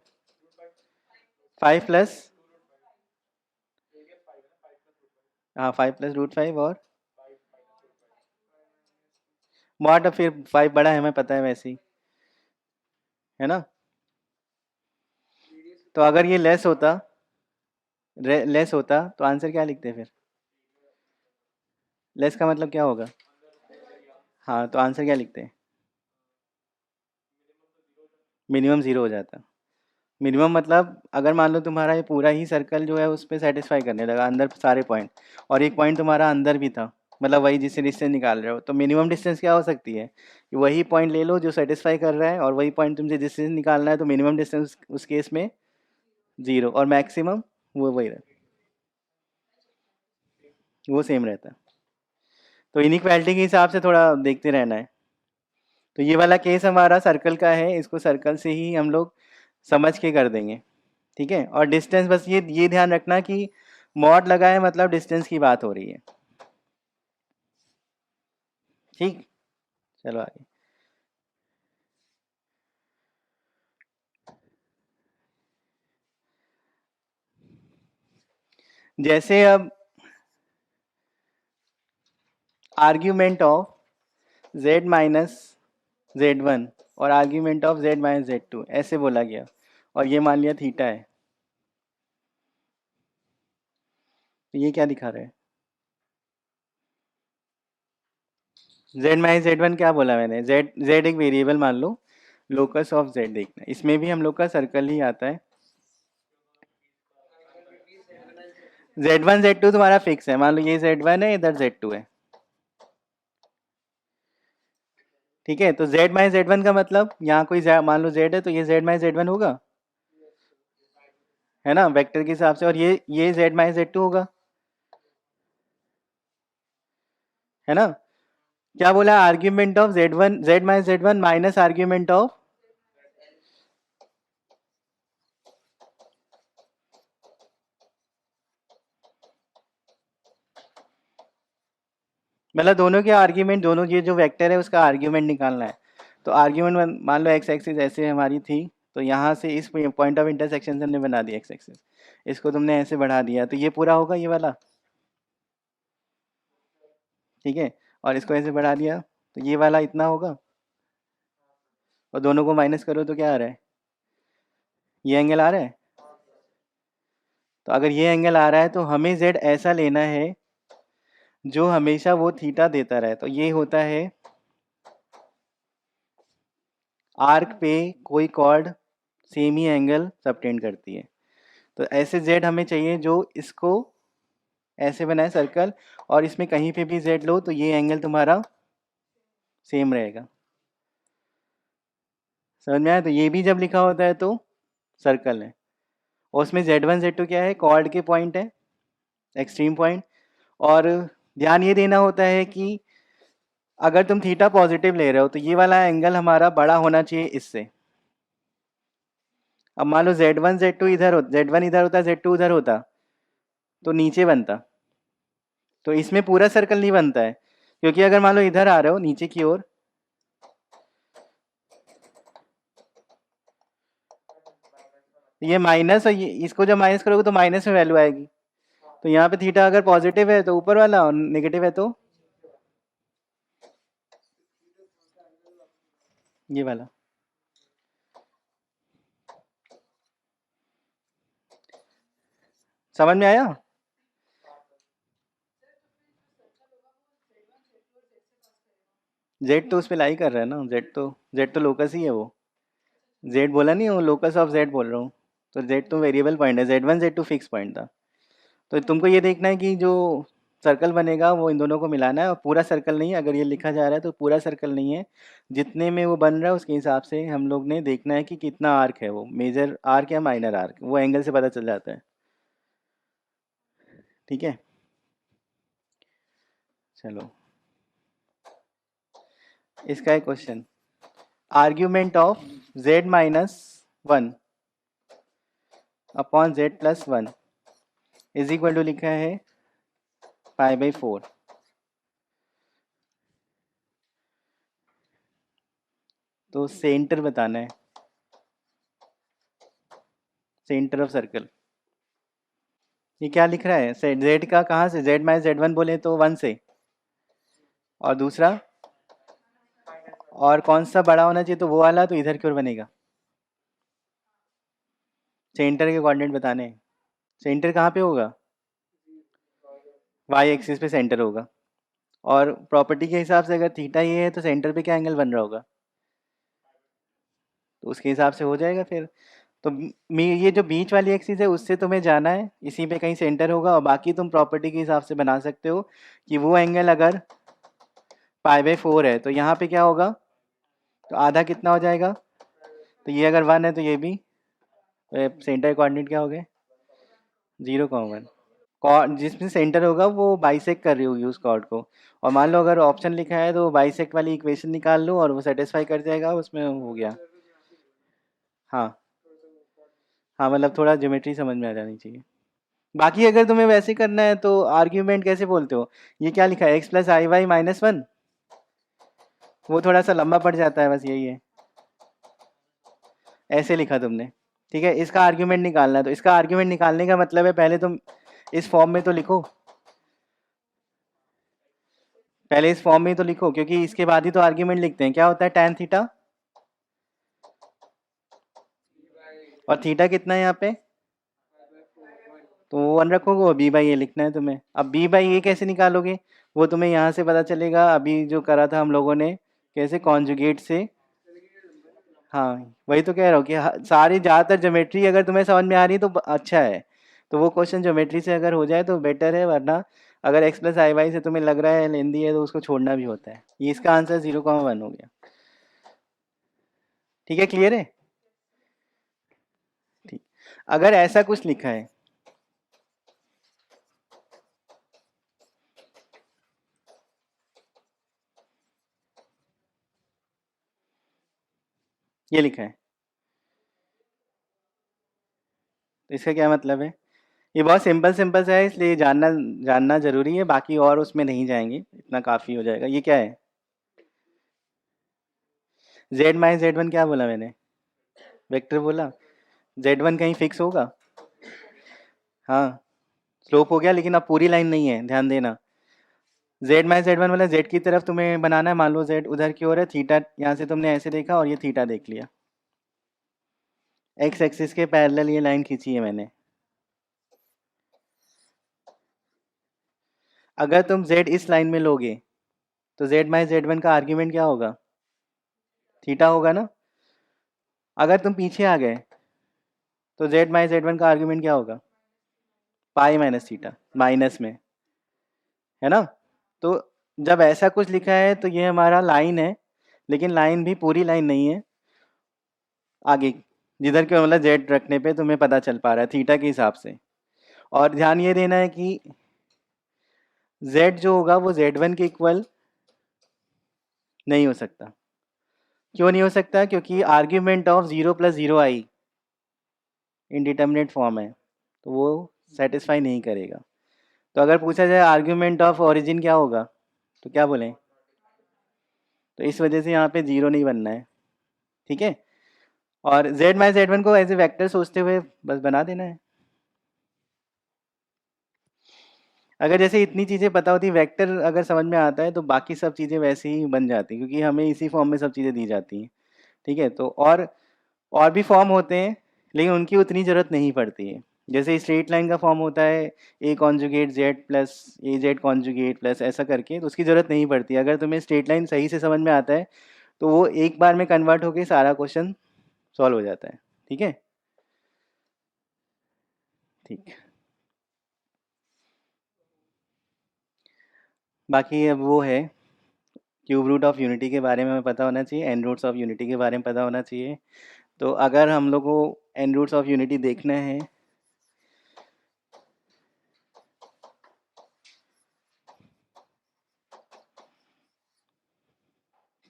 A: 5 प्लस हाँ 5 + √5 और मॉड, फिर 5 बड़ा है, हमें पता है वैसे ही, है ना। तो अगर ये लेस होता तो आंसर क्या लिखते फिर? लेस का मतलब क्या होगा? हाँ, तो आंसर क्या लिखते हैं? मिनिमम 0 हो जाता। मिनिमम मतलब अगर मान लो तुम्हारा ये पूरा ही सर्कल जो है उस पर सेटिस्फाई करने लगा अंदर सारे पॉइंट, और एक पॉइंट तुम्हारा अंदर भी था, मतलब वही जिससे डिस्टेंस निकाल रहे हो, तो मिनिमम डिस्टेंस क्या हो सकती है कि वही पॉइंट ले लो जो सेटिस्फाई कर रहा है, और वही पॉइंट तुमसे डिस्टेंस निकालना है, तो मिनिमम डिस्टेंस उस केस में 0, और मैक्सिमम वो वही रहता, वो सेम रहता है। तो इनइक्वालिटी के हिसाब से थोड़ा देखते रहना है। तो ये वाला केस हमारा सर्कल का है, इसको सर्कल से ही हम लोग समझ के कर देंगे। ठीक है, और डिस्टेंस बस ये ध्यान रखना कि मॉड लगा है मतलब डिस्टेंस की बात हो रही है। ठीक, चलो आगे। जैसे अब आर्ग्यूमेंट ऑफ z - z1 और आर्ग्यूमेंट ऑफ z - z2 ऐसे बोला गया, और ये मान लिया थीटा है, तो ये क्या दिखा रहा है? z - z1 क्या बोला मैंने? z एक वेरिएबल मान लो, लोकस ऑफ z देखना, इसमें भी हम लोग का सर्कल ही आता है। z1 z2 तुम्हारा फिक्स है, मान लो ये z1 है, इधर z2 है। ठीक है, तो z - z1 का मतलब यहाँ कोई मान लो z है, तो ये z - z1 होगा, है ना, वेक्टर के हिसाब से, और ये z - z2 होगा, है ना। क्या बोला? Argument of z1 z - z1 minus argument of, मतलब दोनों के आर्ग्यूमेंट, दोनों ये जो वेक्टर है उसका आर्ग्यूमेंट निकालना है। तो आर्ग्यूमेंट मान लो एक्स एक्सिस ऐसे हमारी थी, तो यहाँ से इस पॉइंट ऑफ इंटरसेक्शन से हमने बना दिया एक्स एक्सिस, इसको तुमने ऐसे बढ़ा दिया, तो ये पूरा होगा ये वाला। ठीक है, और इसको ऐसे बढ़ा दिया, तो ये वाला इतना होगा, और दोनों को माइनस करो तो क्या आ रहा है? ये एंगल आ रहा है। तो अगर ये एंगल आ रहा है तो हमें जेड ऐसा लेना है जो हमेशा वो थीटा देता रहे, तो ये होता है आर्क पे कोई कॉर्ड सेम ही एंगल सबटेंड करती है। तो ऐसे जेड हमें चाहिए जो इसको ऐसे बनाए सर्कल, और इसमें कहीं पे भी जेड लो तो ये एंगल तुम्हारा सेम रहेगा। समझ में आया? तो ये भी जब लिखा होता है तो सर्कल है, और उसमें z1 z2 क्या है? कॉर्ड के पॉइंट है, एक्सट्रीम पॉइंट। और ध्यान ये देना होता है कि अगर तुम थीटा पॉजिटिव ले रहे हो तो ये वाला एंगल हमारा बड़ा होना चाहिए इससे। अब मान लो z1 z2 इधर हो, z1 इधर होता, z2 उधर होता, तो नीचे बनता। तो इसमें पूरा सर्कल नहीं बनता है, क्योंकि अगर मान लो इधर आ रहे हो नीचे की ओर, ये माइनस, और ये इसको जब माइनस करोगे तो माइनस में वैल्यू आएगी। तो यहाँ पे थीटा अगर पॉजिटिव है तो ऊपर वाला, और नेगेटिव है तो ये वाला। समझ में आया? जेड तो उस पे लाई कर रहा है ना, जेड तो लोकस ही है वो। जेड बोला नहीं, वो लोकस ऑफ जेड बोल रहा हूँ। तो जेड तो वेरिएबल पॉइंट है, z1 z2 फिक्स पॉइंट था। तो तुमको ये देखना है कि जो सर्कल बनेगा वो इन दोनों को मिलाना है, और पूरा सर्कल नहीं है, अगर ये लिखा जा रहा है तो पूरा सर्कल नहीं है, जितने में वो बन रहा है उसके हिसाब से हम लोग ने देखना है कि कितना आर्क है, वो मेजर आर्क या माइनर आर्क, वो एंगल से पता चल जाता है। ठीक है, चलो इसका एक question. Argument of z - 1 upon z+1 is equal to लिखा है π/4। तो सेंटर बताना है, सेंटर ऑफ सर्कल। ये क्या लिख रहा है? जेड का कहाँ से? जेड माइनस जेड वन बोले तो 1 से, और दूसरा और कौन सा बड़ा होना चाहिए? तो वो वाला तो इधर की ओर बनेगा। सेंटर के कोऑर्डिनेट बताने हैं। सेंटर कहाँ पे होगा? वाई एक्सिस पे सेंटर होगा। और प्रॉपर्टी के हिसाब से अगर थीटा ये है तो सेंटर पे क्या एंगल बन रहा होगा? तो उसके हिसाब से हो जाएगा फिर। तो ये जो बीच वाली एक्सिस है उससे तुम्हें जाना है, इसी पे कहीं सेंटर होगा, और बाकी तुम प्रॉपर्टी के हिसाब से बना सकते हो कि वो एंगल अगर π/4 है तो यहाँ पे क्या होगा? तो आधा कितना हो जाएगा? तो ये अगर 1 है तो ये भी सेंटर कोऑर्डिनेट क्या हो गए? 0,1। कॉर्ड जिसमें सेंटर होगा वो बाइसेक्ट कर रही होगी उस कॉर्ड को। और मान लो अगर ऑप्शन लिखा है तो बाइसेक्ट वाली इक्वेशन निकाल लो और वो सेटिस्फाई कर जाएगा, उसमें हो गया। हाँ हाँ, मतलब थोड़ा ज्योमेट्री समझ में आ जानी चाहिए। बाकी अगर तुम्हें वैसे करना है तो आर्ग्यूमेंट कैसे बोलते हो? ये क्या लिखा है? x+iy-1। वो थोड़ा सा लंबा पड़ जाता है, बस यही है। ऐसे लिखा तुमने, ठीक है। इसका आर्ग्यूमेंट निकालना है, तो इसका आर्ग्यूमेंट निकालने का मतलब है पहले तुम इस फॉर्म में तो लिखो, पहले इस फॉर्म में तो लिखो, क्योंकि इसके बाद ही तो आर्ग्यूमेंट लिखते हैं। क्या होता है tan थीटा? और थीटा कितना है यहाँ पे? तो वो 1 रखोगे और b/a लिखना है तुम्हें। अब b/a कैसे निकालोगे? वो तुम्हें यहाँ से पता चलेगा, अभी जो करा था हम लोगों ने, कैसे कॉन्जुगेट से। हाँ वही तो कह रहा हूँ कि सारी ज़्यादातर ज्योमेट्री अगर तुम्हें समझ में आ रही है तो अच्छा है। तो वो क्वेश्चन ज्योमेट्री से अगर हो जाए तो बेटर है, वरना अगर x+iy से तुम्हें लग रहा है लेंदी है तो उसको छोड़ना भी होता है। ये इसका आंसर 0,1 हो गया। ठीक है, क्लियर है? ठीक। अगर ऐसा कुछ लिखा है, ये लिखा है, तो इसका क्या मतलब है? ये बहुत सिंपल सिंपल सा है, इसलिए जानना जानना जरूरी है, बाकी और उसमें नहीं जाएंगे, इतना काफ़ी हो जाएगा। ये क्या है? z-z1 क्या बोला मैंने? वेक्टर बोला। z1 कहीं फिक्स होगा? हाँ, स्लोप हो गया, लेकिन अब पूरी लाइन नहीं है, ध्यान देना। z-z1 वाला z की तरफ तुम्हें बनाना है। मान लो z उधर की ओर है, थीटा यहाँ से तुमने ऐसे देखा और ये थीटा देख लिया। x एक्सिस के पैरेलल ये लाइन खींची है मैंने। अगर तुम z इस लाइन में लोगे तो z-z1 का आर्ग्यूमेंट क्या होगा? थीटा होगा ना। अगर तुम पीछे आ गए तो z-z1 का आर्ग्यूमेंट क्या होगा? पाई माइनस थीटा, माइनस में, है ना। तो जब ऐसा कुछ लिखा है तो ये हमारा लाइन है, लेकिन लाइन भी पूरी लाइन नहीं है। आगे जिधर के मतलब जेड रखने पे तुम्हें पता चल पा रहा है थीटा के हिसाब से। और ध्यान ये देना है कि जेड जो होगा वो z1 के इक्वल नहीं हो सकता। क्यों नहीं हो सकता? क्योंकि argument of 0+0i indeterminate form है, तो वो सेटिस्फाई नहीं करेगा। तो अगर पूछा जाए आर्ग्यूमेंट ऑफ ओरिजिन क्या होगा, तो क्या बोलें? तो इस वजह से यहाँ पे 0 नहीं बनना है, ठीक है। और z-z1 को एज ए वेक्टर सोचते हुए बस बना देना है। अगर जैसे इतनी चीज़ें पता होती, वेक्टर अगर समझ में आता है तो बाकी सब चीज़ें वैसे ही बन जाती, क्योंकि हमें इसी फॉर्म में सब चीज़ें दी जाती हैं, ठीक है। तो और भी फॉर्म होते हैं, लेकिन उनकी उतनी ज़रूरत नहीं पड़ती है। जैसे स्ट्रेट लाइन का फॉर्म होता है a conjugate Z plus a Z conjugate plus ऐसा करके, तो उसकी ज़रूरत नहीं पड़ती। अगर तुम्हें स्ट्रेट लाइन सही से समझ में आता है तो वो एक बार में कन्वर्ट होकर सारा क्वेश्चन सॉल्व हो जाता है, ठीक है। ठीक। बाकी अब वो है, क्यूब रूट ऑफ यूनिटी के बारे में हमें पता होना चाहिए, एन रूट्स ऑफ यूनिटी के बारे में पता होना चाहिए। तो अगर हम लोग को एन रूट्स ऑफ यूनिटी देखना है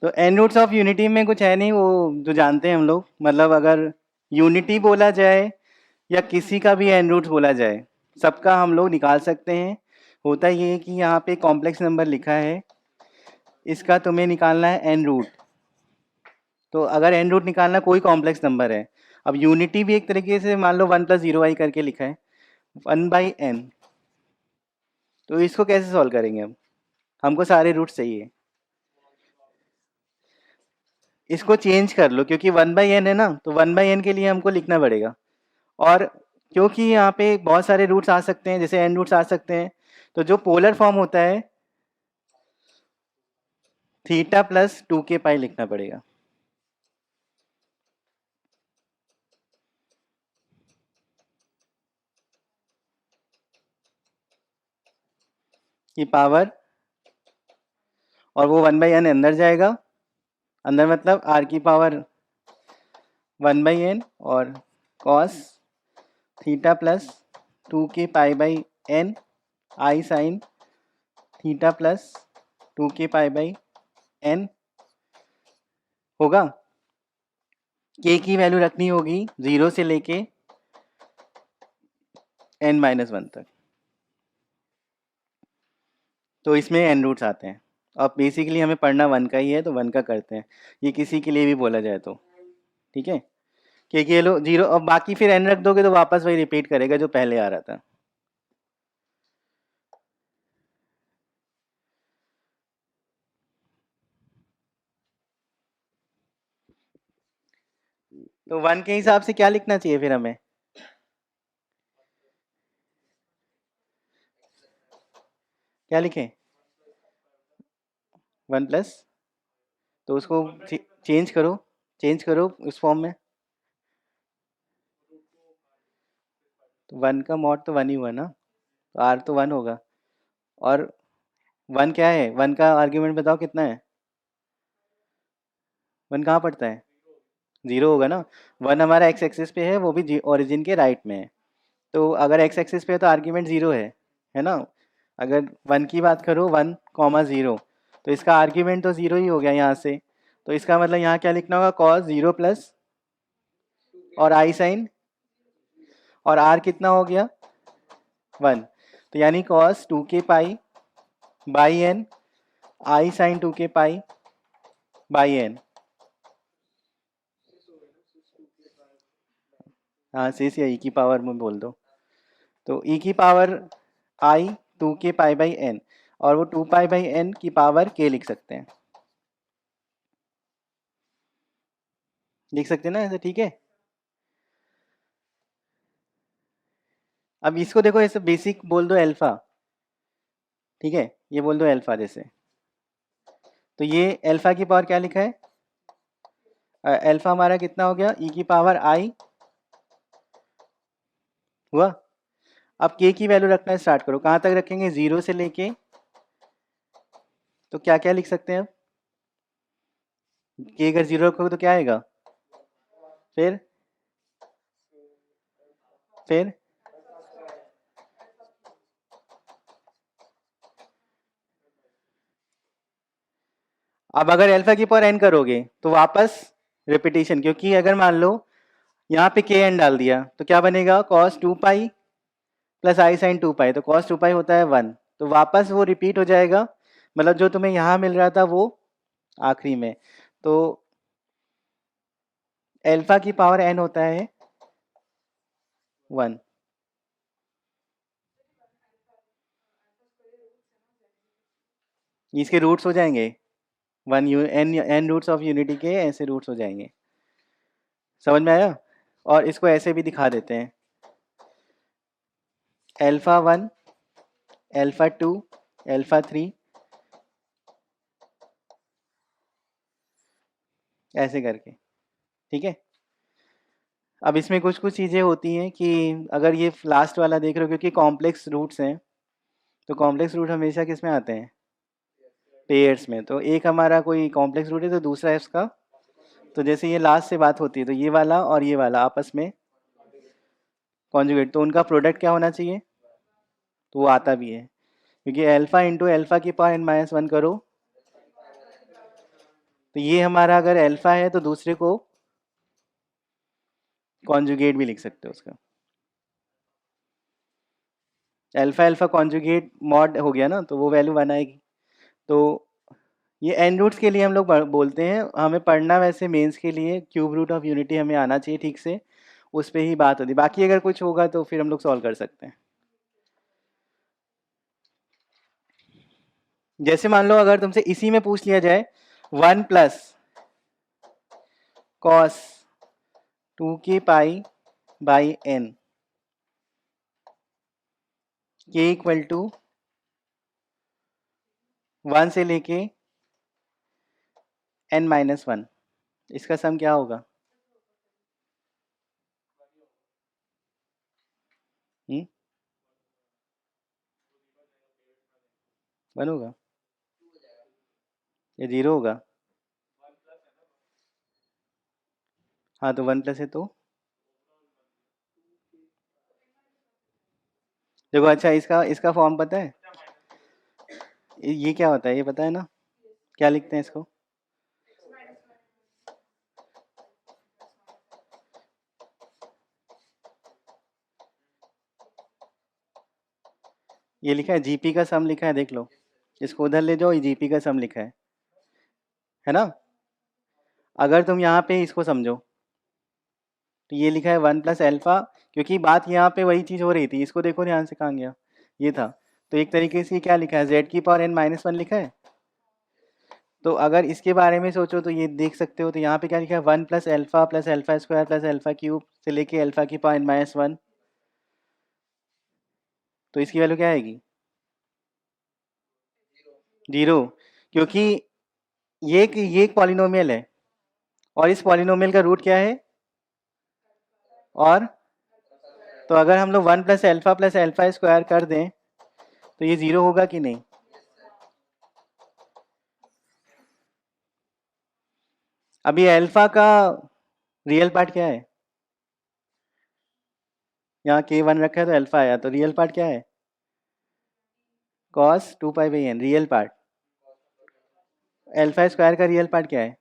A: तो एन रूट्स ऑफ यूनिटी में कुछ है नहीं, वो जो जानते हैं हम लोग, मतलब अगर यूनिटी बोला जाए या किसी का भी एन रूट्स बोला जाए, सबका हम लोग निकाल सकते हैं। होता ये है कि यहाँ पे कॉम्प्लेक्स नंबर लिखा है, इसका तुम्हें निकालना है एन रूट। तो अगर एन रूट निकालना कोई कॉम्प्लेक्स नंबर है, अब यूनिटी भी एक तरीके से मान लो 1+0i करके लिखा है, 1/n। तो इसको कैसे सॉल्व करेंगे हम? हमको सारे रूट्स चाहिए। इसको चेंज कर लो, क्योंकि 1/n है ना, तो 1/n के लिए हमको लिखना पड़ेगा। और क्योंकि यहाँ पे बहुत सारे रूट्स आ सकते हैं, जैसे n रूट्स आ सकते हैं, तो जो पोलर फॉर्म होता है थीटा प्लस 2k पाई लिखना पड़ेगा। की पावर, और वो 1/n अंदर जाएगा, अंदर मतलब r की पावर 1/n और cos theta plus 2k pi by n I sine theta plus 2k pi by n होगा। k की वैल्यू रखनी होगी 0 से लेके n-1 तक। तो इसमें n रूट्स आते हैं। अब बेसिकली हमें पढ़ना 1 का ही है, तो 1 का करते हैं। ये किसी के लिए भी बोला जाए तो ठीक है। k की वैल्यू 0, अब बाकी फिर n रख दोगे तो वापस वही रिपीट करेगा जो पहले आ रहा था। तो 1 के हिसाब से क्या लिखना चाहिए फिर हमें? क्या लिखें? 1 प्लस, तो उसको चेंज करो, चेंज करो उस फॉर्म में। तो 1 का मॉड तो 1 ही हुआ ना, तो r तो 1 होगा। और 1 क्या है? 1 का आर्ग्यूमेंट बताओ कितना है? 1 कहाँ पड़ता है? 0 होगा ना। 1 हमारा x एक्सिस पे है, वो भी ओरिजिन के राइट में है। तो अगर x एक्सिस पे है तो आर्ग्यूमेंट 0 है ना। अगर 1 की बात करो 1,0, तो इसका आर्ग्यूमेंट तो 0 ही हो गया यहाँ से। तो इसका मतलब यहाँ क्या लिखना होगा? cos 0 प्लस और आई साइन, और r कितना हो गया? 1। तो यानी cos 2k pi by n I sine 2k pi by n। हाँ, शेष या e की पावर में बोल दो। तो e की power I 2k pi by n, और वो 2 पाई बाई n की पावर k लिख सकते हैं, लिख सकते हैं ना ऐसे, ठीक है। अब इसको देखो, ऐसे बेसिक बोल दो अल्फा, ठीक है, ये बोल दो अल्फा जैसे। तो ये अल्फा की पावर क्या लिखा है? अल्फा हमारा कितना हो गया? e की पावर आई हुआ। अब k की वैल्यू रखना स्टार्ट करो। कहाँ तक रखेंगे? 0 से लेके, तो क्या क्या लिख सकते हैं अब? k अगर 0 रखोगे तो क्या आएगा? फिर फिर अब अगर अल्फा की पावर n करोगे तो वापस रिपीटेशन, क्योंकि अगर मान लो यहाँ पे के एन डाल दिया तो क्या बनेगा? cos 2 पाई प्लस आई साइन 2 पाई, तो cos 2 पाई होता है 1, तो वापस वो रिपीट हो जाएगा। मतलब जो तुम्हें यहाँ मिल रहा था वो आखिरी में। तो अल्फा की पावर n होता है 1। इसके रूट्स हो जाएंगे 1 n रूट्स ऑफ यूनिटी के ऐसे रूट्स हो जाएंगे। समझ में आया? और इसको ऐसे भी दिखा देते हैं, अल्फा 1, अल्फा 2, अल्फा 3, ऐसे करके, ठीक है। अब इसमें कुछ कुछ चीज़ें होती हैं कि अगर ये लास्ट वाला देख रहे हो, क्योंकि कॉम्प्लेक्स रूट्स हैं, तो कॉम्प्लेक्स रूट हमेशा किस में आते हैं? पेयर्स में। तो एक हमारा कोई कॉम्प्लेक्स रूट है तो दूसरा है उसका, तो जैसे ये लास्ट से बात होती है तो ये वाला और ये वाला आपस में कॉन्जुगेट, तो उनका प्रोडक्ट क्या होना चाहिए? तो वो आता भी है, क्योंकि अल्फा इंटू अल्फा की पावर n-1 करो, तो ये हमारा अगर अल्फा है तो दूसरे को कॉन्जुगेट भी लिख सकते हो उसका। अल्फा अल्फा कॉन्जुगेट मॉड हो गया ना, तो वो वैल्यू 1 आएगी। तो ये एन रूट्स के लिए हम लोग बोलते हैं। हमें पढ़ना वैसे मेंस के लिए क्यूब रूट ऑफ यूनिटी हमें आना चाहिए ठीक से, उस पर ही बात होती है। बाकी अगर कुछ होगा तो फिर हम लोग सॉल्व कर सकते हैं। जैसे मान लो अगर तुमसे इसी में पूछ लिया जाए 1 प्लस कॉस 2 की पाई बाई एन के इक्वल टू 1 से लेके n माइनस 1, इसका सम क्या होगा? 1 होगा या 0 होगा? हाँ तो 1 प्लस है तो देखो। अच्छा, इसका इसका फॉर्म पता है? ये क्या होता है ये पता है ना? क्या लिखते हैं इसको? ये लिखा है जीपी का सम लिखा है, देख लो। इसको उधर ले जाओ, ये जीपी का सम लिखा है ना? अगर तुम यहाँ पे इसको समझो तो ये लिखा है 1 प्लस एल्फा, क्योंकि बात यहाँ पे वही चीज़ हो रही थी। इसको देखो ध्यान से, कहाँ गया ये था। तो एक तरीके से क्या लिखा है, जेड की पावर n माइनस 1 लिखा है। तो अगर इसके बारे में सोचो तो ये देख सकते हो, तो यहाँ पे क्या लिखा है, 1 plus alpha square plus alpha cube से लेके एल्फा की पावर n माइनस 1। तो इसकी वैल्यू क्या आएगी? 0, क्योंकि ये एक पॉलिनोमियल है और इस पॉलिनोमियल का रूट क्या है? और तो अगर हम लोग 1 प्लस एल्फा स्क्वायर कर दें तो ये 0 होगा कि नहीं? अभी एल्फा का रियल पार्ट क्या है? यहाँ k1 रखा है तो अल्फा आया, तो रियल पार्ट क्या है? cos 2 pi by N real part. Alpha square का रियल पार्ट क्या है?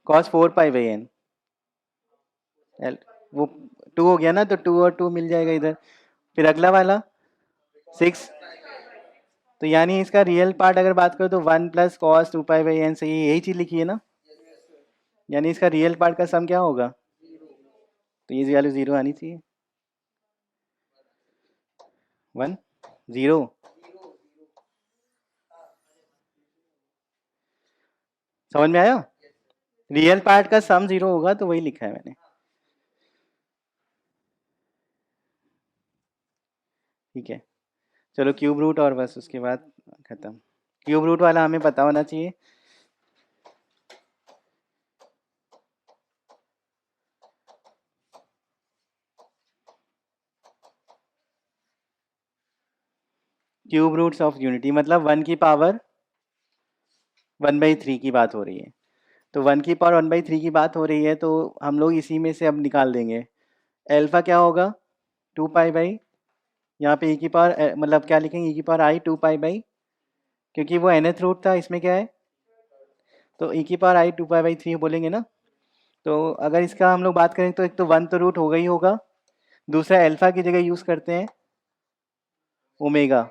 A: cos 4 pi by N. वो 2 हो गया ना, तो 2 और 2 मिल जाएगा इधर। फिर अगला वाला 6। तो यानी इसका रियल पार्ट अगर बात करो तो 1 plus cos 2 pi by N से यही चीज़ लिखी है ना। यानी इसका रियल पार्ट का सम क्या होगा? तो ये वैल्यू 0 आनी चाहिए। 1 0। समझ में आया? रियल पार्ट का सम 0 होगा, तो वही लिखा है मैंने। ठीक है, चलो क्यूब रूट और बस उसके बाद खत्म। क्यूब रूट वाला हमें पता होना चाहिए। क्यूब रूट्स ऑफ यूनिटी मतलब 1 की पावर 1/3 की बात हो रही है। तो 1 की पावर 1/3 की बात हो रही है, तो हम लोग इसी में से अब निकाल देंगे। एल्फा क्या होगा? 2 पाई बाई, यहाँ पे e की पावर मतलब क्या लिखेंगे, e की पावर आई 2 पाई बाई, क्योंकि वो nth रूट था, इसमें क्या है, तो e की पावर आई 2 पाई बाई 3 बोलेंगे ना। तो अगर इसका हम लोग बात करें तो एक तो 1 तो रूट होगा ही होगा, दूसरा एल्फा की जगह यूज़ करते हैं ओमेगा,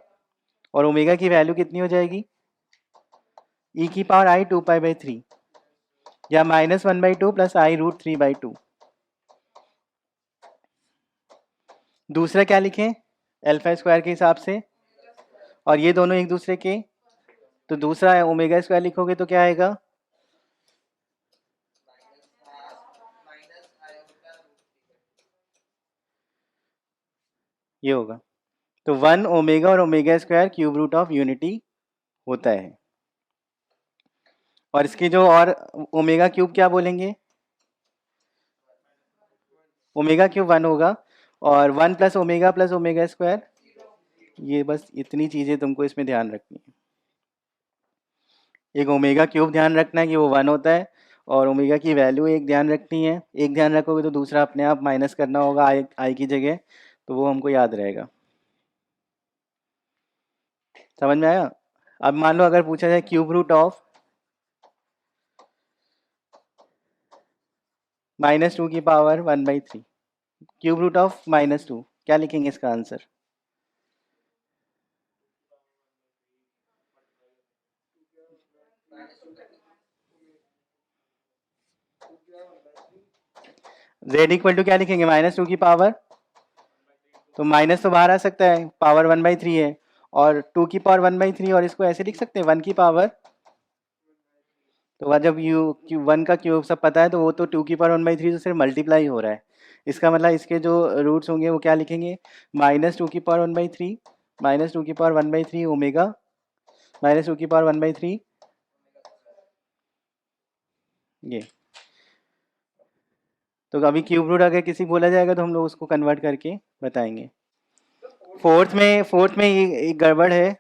A: और ओमेगा की वैल्यू कितनी हो जाएगी? e की पावर आई 2 पाई बाई 3 या -1/2 प्लस आई रूट 3/2। दूसरा क्या लिखें एल्फा स्क्वायर के हिसाब से, और ये दोनों एक दूसरे के, तो दूसरा ओमेगा स्क्वायर लिखोगे तो क्या आएगा? ये होगा। तो 1 ओमेगा और omega square cube root of unity होता है। और इसकी जो और ओमेगा क्यूब क्या बोलेंगे? ओमेगा क्यूब 1 होगा, और 1 प्लस ओमेगा स्क्वायर। ये बस इतनी चीज़ें तुमको इसमें ध्यान रखनी है। एक ओमेगा क्यूब ध्यान रखना है कि वो 1 होता है, और ओमेगा की वैल्यू एक ध्यान रखनी है। एक ध्यान रखोगे तो दूसरा अपने आप माइनस करना होगा आई की जगह, तो वो हमको याद रहेगा। समझ में आया? अब मान लो अगर पूछा जाए क्यूब रूट ऑफ -2 की पावर 1/3, क्यूब रूट ऑफ -2, क्या लिखेंगे इसका आंसर? z इक्वल टू क्या लिखेंगे? -2 की पावर, तो माइनस तो बाहर आ सकता है, पावर 1/3 है, और 2 की पावर 1/3, और इसको ऐसे लिख सकते हैं 1 की पावर, तो वह जब यू 1 का क्यूब सब पता है तो वो तो 2 की पावर 1/3 से सिर्फ मल्टीप्लाई हो रहा है। इसका मतलब इसके जो रूट्स होंगे वो क्या लिखेंगे, -2 की पावर 1/3 -2 की पावर 1/3 ओमेगा -2 की पावर 1/3 ये। तो अभी क्यूब रूट अगर किसी बोला जाएगा तो हम लोग उसको कन्वर्ट करके बताएंगे। फोर्थ में ये एक गड़बड़ है,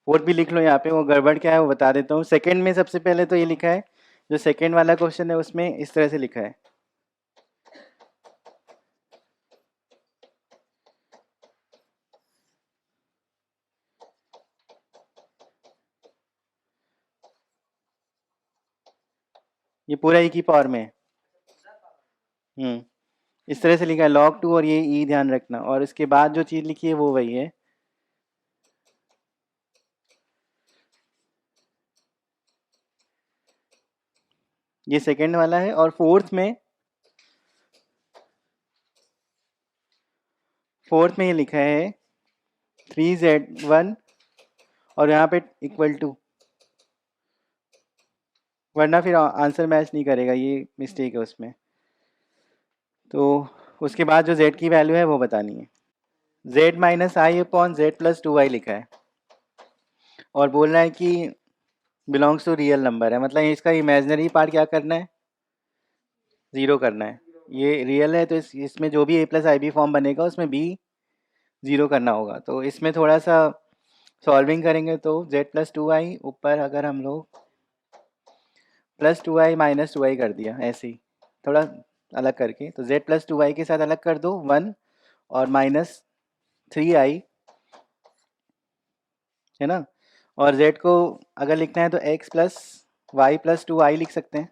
A: फोर्थ भी लिख लो यहाँ पे, वो गड़बड़ क्या है वो बता देता हूँ। सेकंड में सबसे पहले तो ये लिखा है, जो सेकंड वाला क्वेश्चन है उसमें इस तरह से लिखा है, ये पूरा ई की पावर में है। इस तरह से लिखा है log 2, और ये ई ध्यान रखना, और इसके बाद जो चीज़ लिखी है वो वही है। ये सेकंड वाला है, और फोर्थ में ये लिखा है 3z1, और यहाँ पे इक्वल टू, वरना फिर आंसर मैच नहीं करेगा, ये मिस्टेक है उसमें। तो उसके बाद जो z की वैल्यू है वो बतानी है, z-i/z+2i लिखा है, और बोल रहा है कि बिलोंग्स टू रियल नंबर है, मतलब इसका इमेजिनरी पार्ट क्या करना है, ज़ीरो करना है। ये रियल है तो इसमें जो भी a+ib फॉर्म बनेगा उसमें b ज़ीरो करना होगा। तो इसमें थोड़ा सा सॉल्विंग करेंगे तो z+2i ऊपर अगर हम लोग +2i -2i कर दिया, ऐसे ही थोड़ा अलग करके, तो z+2i के साथ अलग कर दो 1, और -3i है ना, और z को अगर लिखना है तो x+y+2i लिख सकते हैं,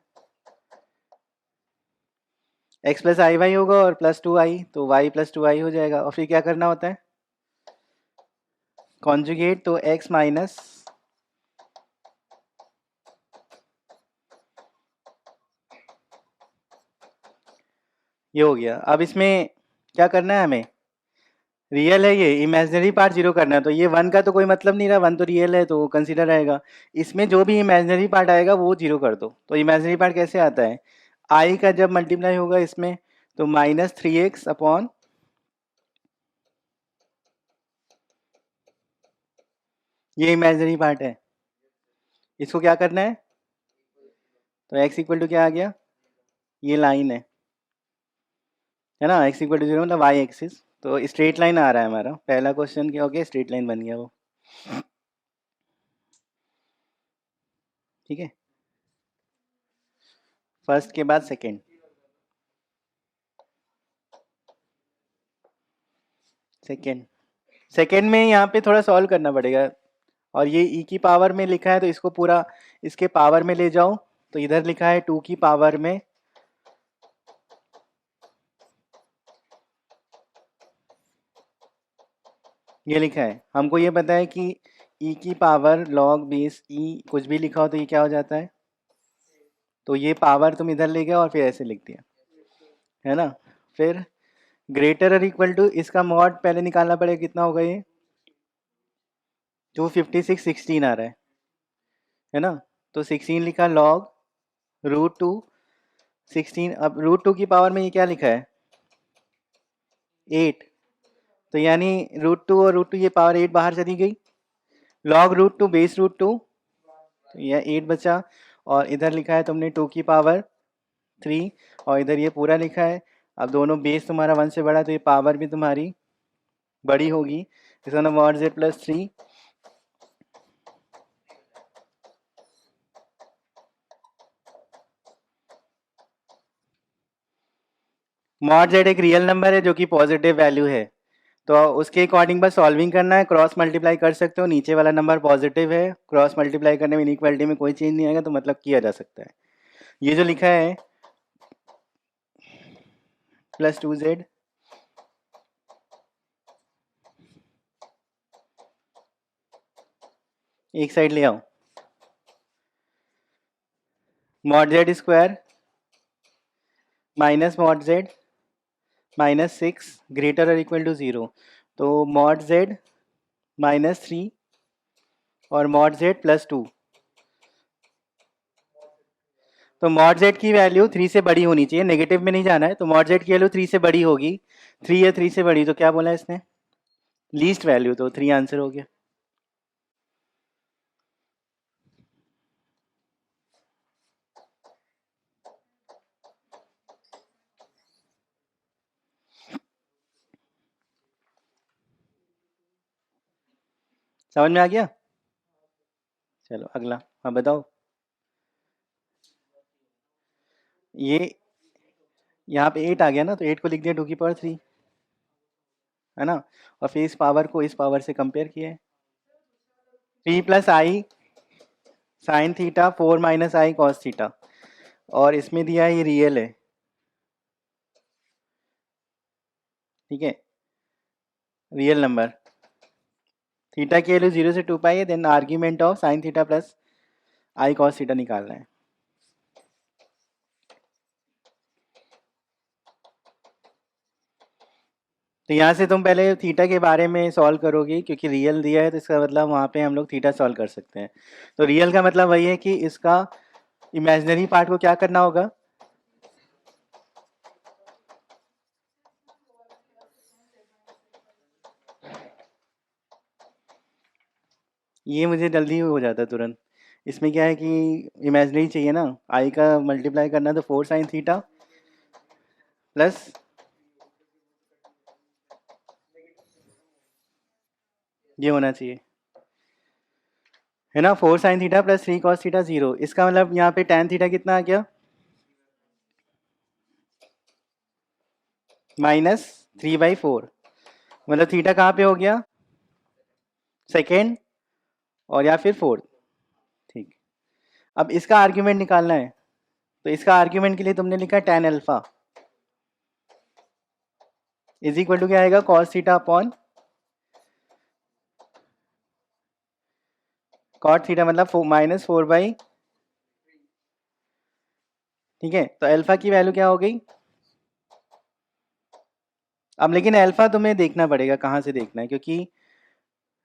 A: x+iy होगा और +2i, तो y+2i हो जाएगा। और फिर क्या करना होता है, कॉन्जुगेट, तो x माइनस ये हो गया। अब इसमें क्या करना है हमें, रियल है ये, इमेजिनरी पार्ट जीरो करना है, तो ये 1 का तो कोई मतलब नहीं रहा, 1 तो रियल है तो वो कंसीडर रहेगा। इसमें जो भी इमेजिनरी पार्ट आएगा वो जीरो कर दो। तो इमेजिनरी पार्ट कैसे आता है, आई का जब मल्टीप्लाई होगा इसमें तो -3x अपॉन ये इमेजिनरी पार्ट है, इसको क्या करना है, तो x इक्वल टू क्या आ गया, ये लाइन है ना, x इक्वल टू 0 मतलब y एक्सिस, तो स्ट्रेट लाइन आ रहा है हमारा। पहला क्वेश्चन क्या हो गया, स्ट्रेट लाइन बन गया वो, ठीक है। फर्स्ट के बाद सेकंड, सेकंड में यहाँ पे थोड़ा सॉल्व करना पड़ेगा, और ये e की पावर में लिखा है तो इसको पूरा इसके पावर में ले जाओ, तो इधर लिखा है 2 की पावर में, ये लिखा है, हमको ये पता है कि e की पावर log बेस e कुछ भी लिखा हो तो ये क्या हो जाता है, तो ये पावर तुम इधर ले गए और फिर ऐसे लिख दिया, है ना। फिर ग्रेटर और इक्वल टू, इसका मॉड पहले निकालना पड़ेगा, कितना होगा ये 256 16 आ रहा है ना, तो 16 लिखा log √2 16, अब √2 की पावर में ये क्या लिखा है 8, तो यानी √2 और √2 ये पावर 8 बाहर चली गई, log √2 बेस √2, तो यह 8 बचा, और इधर लिखा है तुमने 2 की पावर 3, और इधर ये पूरा लिखा है। अब दोनों बेस तुम्हारा 1 से बड़ा तो ये पावर भी तुम्हारी बड़ी होगी, इसका नाम मॉड z+3 मॉड z एक रियल नंबर है जो कि पॉजिटिव वैल्यू है, तो उसके अकॉर्डिंग बस सॉल्विंग करना है, क्रॉस मल्टीप्लाई कर सकते हो, नीचे वाला नंबर पॉजिटिव है, क्रॉस मल्टीप्लाई करने में इनइक्वालिटी में कोई चेंज नहीं आएगा, तो मतलब किया जा सकता है। ये जो लिखा है +2z, एक साइड ले आओ, mod z² minus mod z -6 greater और इक्वल टू 0, तो मॉड z -3 और मॉड z +2। तो मॉड z की वैल्यू 3 से बड़ी होनी चाहिए, नेगेटिव में नहीं जाना है। तो मॉड z की वैल्यू 3 से बड़ी होगी, 3 या 3 से बड़ी, तो क्या बोला इसने, लीस्ट वैल्यू, तो 3 आंसर हो गया। समझ में आ गया? चलो अगला, हाँ बताओ। ये यहाँ पे 8 आ गया ना, तो 8 को लिख दिया 2 की पावर 3, है ना। और फिर इस पावर को इस पावर से कंपेयर किया है, 3 + i sine theta 4 - i cos theta, और इसमें दिया है ये रियल है, ठीक है, रियल नंबर। थीटा की वैल्यू 0 से 2 पाई है, then argument of sine theta plus I cos theta निकालना है। तो यहाँ से तुम पहले थीटा के बारे में सॉल्व करोगे, क्योंकि रियल दिया है तो इसका मतलब वहाँ पे हम लोग थीटा सॉल्व कर सकते हैं। तो रियल का मतलब वही है कि इसका इमेजिनरी पार्ट को क्या करना होगा, ये मुझे जल्दी हो जाता है तुरंत। इसमें क्या है कि इमेजिनरी चाहिए ना, आई का मल्टीप्लाई करना, तो 4 साइन थीटा प्लस ये होना चाहिए, है ना, 4 sign theta plus 3 cos theta 0। इसका मतलब यहाँ पे tan थीटा कितना आ गया, -3/4। मतलब थीटा कहाँ पे हो गया, सेकेंड और या फिर फोर्थ, ठीक। अब इसका आर्ग्यूमेंट निकालना है, तो इसका आर्ग्यूमेंट के लिए तुमने लिखा tan alpha is equal to क्या आएगा, cos theta upon cot theta, मतलब -4/, ठीक है। तो अल्फा की वैल्यू क्या हो गई, अब लेकिन अल्फा तुम्हें देखना पड़ेगा, कहाँ से देखना है, क्योंकि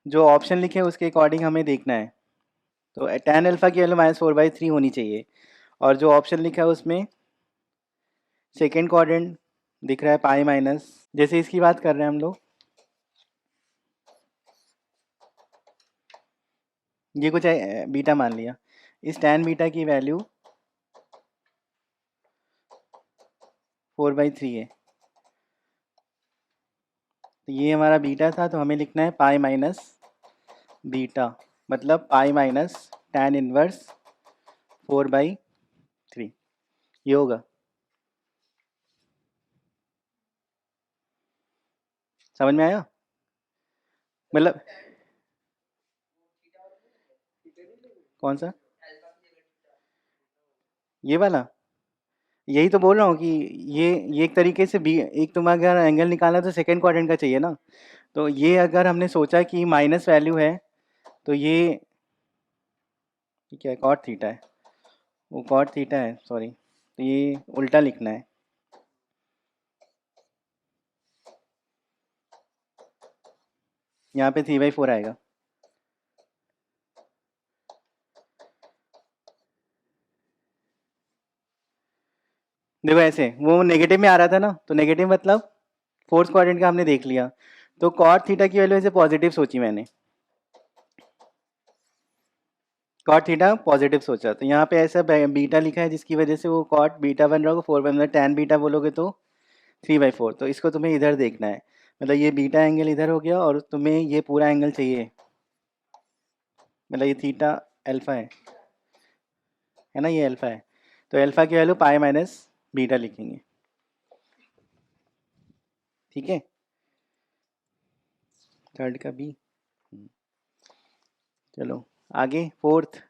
A: जो ऑप्शन लिखे हैं उसके अकॉर्डिंग हमें देखना है। तो tan अल्फा की वैल्यू -4/3 होनी चाहिए, और जो ऑप्शन लिखा है उसमें सेकेंड क्वाड्रेंट दिख रहा है पाई माइनस, जैसे इसकी बात कर रहे हैं हम लोग, ये कुछ बीटा मान लिया, इस tan बीटा की वैल्यू 4/3 है। तो ये हमारा बीटा था, तो हमें लिखना है पाई माइनस बीटा, मतलब पाई माइनस tan इनवर्स 4/3, ये होगा। समझ में आया, मतलब कौन सा, ये वाला, यही तो बोल रहा हूँ कि ये एक तरीके से बी, एक तुम अगर एंगल निकालना तो सेकेंड क्वाड्रेंट का चाहिए ना। तो ये अगर हमने सोचा कि माइनस वैल्यू है, तो ये क्या है, कॉट थीटा है, वो कॉट थीटा है, सॉरी, तो ये उल्टा लिखना है, यहाँ पे 3/4 आएगा। देखो ऐसे, वो नेगेटिव में आ रहा था ना, तो नेगेटिव मतलब फोर्थ क्वाड्रेंट का हमने देख लिया, तो कॉट थीटा की वैल्यू ऐसे पॉजिटिव सोची मैंने, कॉट थीटा पॉजिटिव सोचा, तो यहाँ पे ऐसा बीटा लिखा है जिसकी वजह से वो कॉट बीटा बन रहा होगा, 4 बन रहा है, tan बीटा बोलोगे तो 3/4। तो इसको तुम्हें इधर देखना है, मतलब ये बीटा एंगल इधर हो गया, और तुम्हें ये पूरा एंगल चाहिए, मतलब ये थीटा अल्फा है ना, ये अल्फा है, तो अल्फा की वैल्यू पाई माइनस बीटा लिखेंगे, ठीक है, थर्ड का बी। चलो आगे, फोर्थ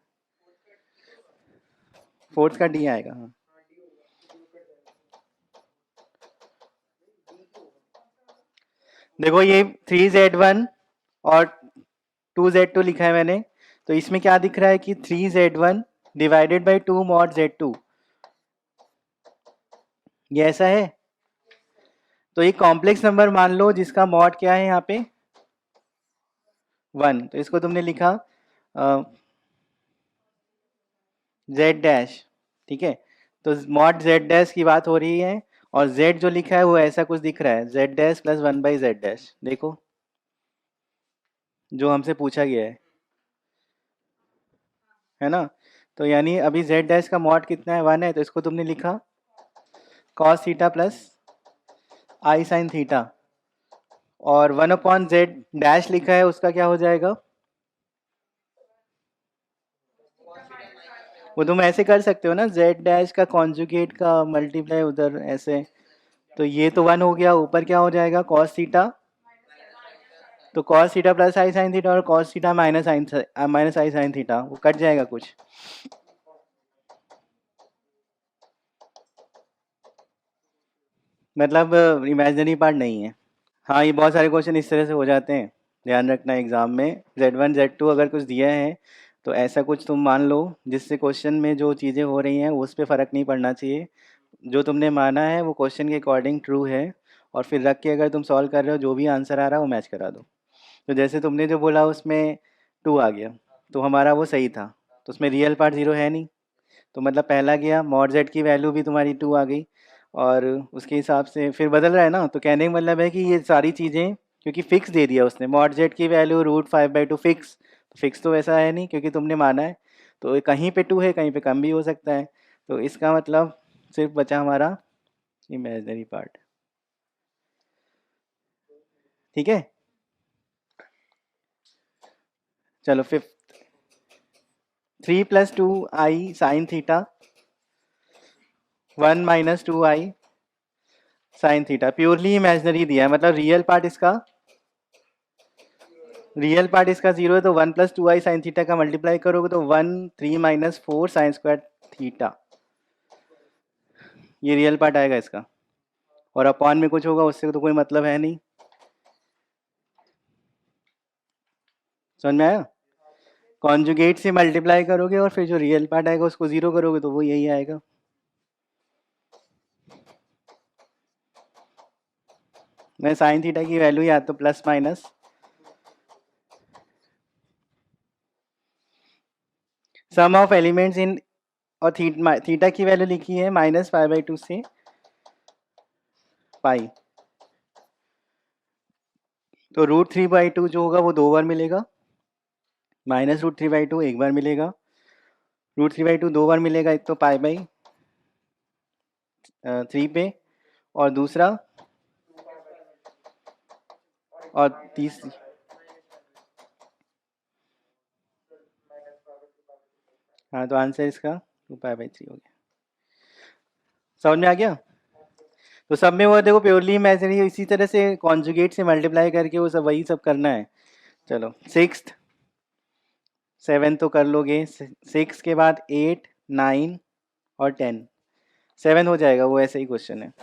A: का डी आएगा, हाँ। देखो ये 3Z1 और 2Z2 लिखा है मैंने, तो इसमें क्या दिख रहा है कि 3Z1 divided by 2 mod Z2, ये ऐसा है। तो एक कॉम्प्लेक्स नंबर मान लो जिसका मॉड क्या है यहाँ पे 1, तो इसको तुमने लिखा जेड डैश, ठीक है। तो मॉड जेड डैश की बात हो रही है, और जेड जो लिखा है वो ऐसा कुछ दिख रहा है, Z dash plus 1/z dash, देखो जो हमसे पूछा गया है ना। तो यानी अभी जेड डैश का मॉड कितना है, 1 है, तो इसको तुमने लिखा कॉस थीटा प्लस आई साइन थीटा, और 1/z डैश लिखा है, उसका क्या हो जाएगा, वो तुम ऐसे कर सकते हो ना, जेड डैश का कॉन्जुगेट का मल्टीप्लाई उधर ऐसे, तो ये तो 1 हो गया, ऊपर क्या हो जाएगा कॉस थीटा, तो कॉस थीटा प्लस आई साइन थीटा, और cos theta minus i sine theta, वो कट जाएगा कुछ, मतलब इमेजिनरी पार्ट नहीं है। हाँ, ये बहुत सारे क्वेश्चन इस तरह से हो जाते हैं, ध्यान रखना एग्जाम में, Z1 Z2 अगर कुछ दिया है तो ऐसा कुछ तुम मान लो जिससे क्वेश्चन में जो चीज़ें हो रही हैं उस पर फ़र्क नहीं पड़ना चाहिए, जो तुमने माना है वो क्वेश्चन के अकॉर्डिंग ट्रू है, और फिर रख के अगर तुम सॉल्व कर रहे हो जो भी आंसर आ रहा है वो मैच करा दो। तो जैसे तुमने जो बोला उसमें 2 आ गया, तो हमारा वो सही था, तो उसमें रियल पार्ट 0 है नहीं, तो मतलब पहला गया, मॉड जेड की वैल्यू भी तुम्हारी 2 आ गई, और उसके हिसाब से फिर बदल रहा है ना, तो कहने का मतलब है कि ये सारी चीज़ें, क्योंकि फिक्स दे दिया उसने, मॉड जेड की वैल्यू √5/2 फिक्स, फिक्स तो वैसा है नहीं क्योंकि तुमने माना है, तो कहीं पे 2 है, कहीं पे कम भी हो सकता है, तो इसका मतलब सिर्फ बचा हमारा इमेजिनरी पार्ट, ठीक है। चलो fifth, 3 + 2i sign theta, 1 - 2i sine theta, purely imaginary दिया है, मतलब रियल पार्ट इसका 0 है, तो 1 + 2i साइन थीटा का मल्टीप्लाई करोगे तो 1 3 - 4 साइन स्क्वायर थीटा, ये रियल पार्ट आएगा इसका, और अपॉन में कुछ होगा उससे तो कोई मतलब है नहीं, समझ में आया। कॉन्जुगेट से मल्टीप्लाई करोगे और फिर जो रियल पार्ट आएगा उसको 0 करोगे तो वो यही आएगा। मैं साइन थीटा की वैल्यू या तो plus minus, sum of elements in, और थीटा की वैल्यू लिखी है -π/2 से पाई, तो √3/2 जो होगा वो 2 बार मिलेगा, -√3/2 एक बार मिलेगा, √3/2 2 बार मिलेगा, एक तो π/3 पे, और दूसरा, और तीसरी, हाँ तो आंसर इसका 2π/3 हो गया, समझ में आ गया। तो सब में वो देखो प्योरली इमेजिनरी, इसी तरह से कॉन्जुगेट से मल्टीप्लाई करके वो सब वही सब करना है। चलो सिक्स्थ, 7 तो कर लोगे, 6 के बाद 8 9 और 10, 7 हो जाएगा, वो ऐसे ही क्वेश्चन है।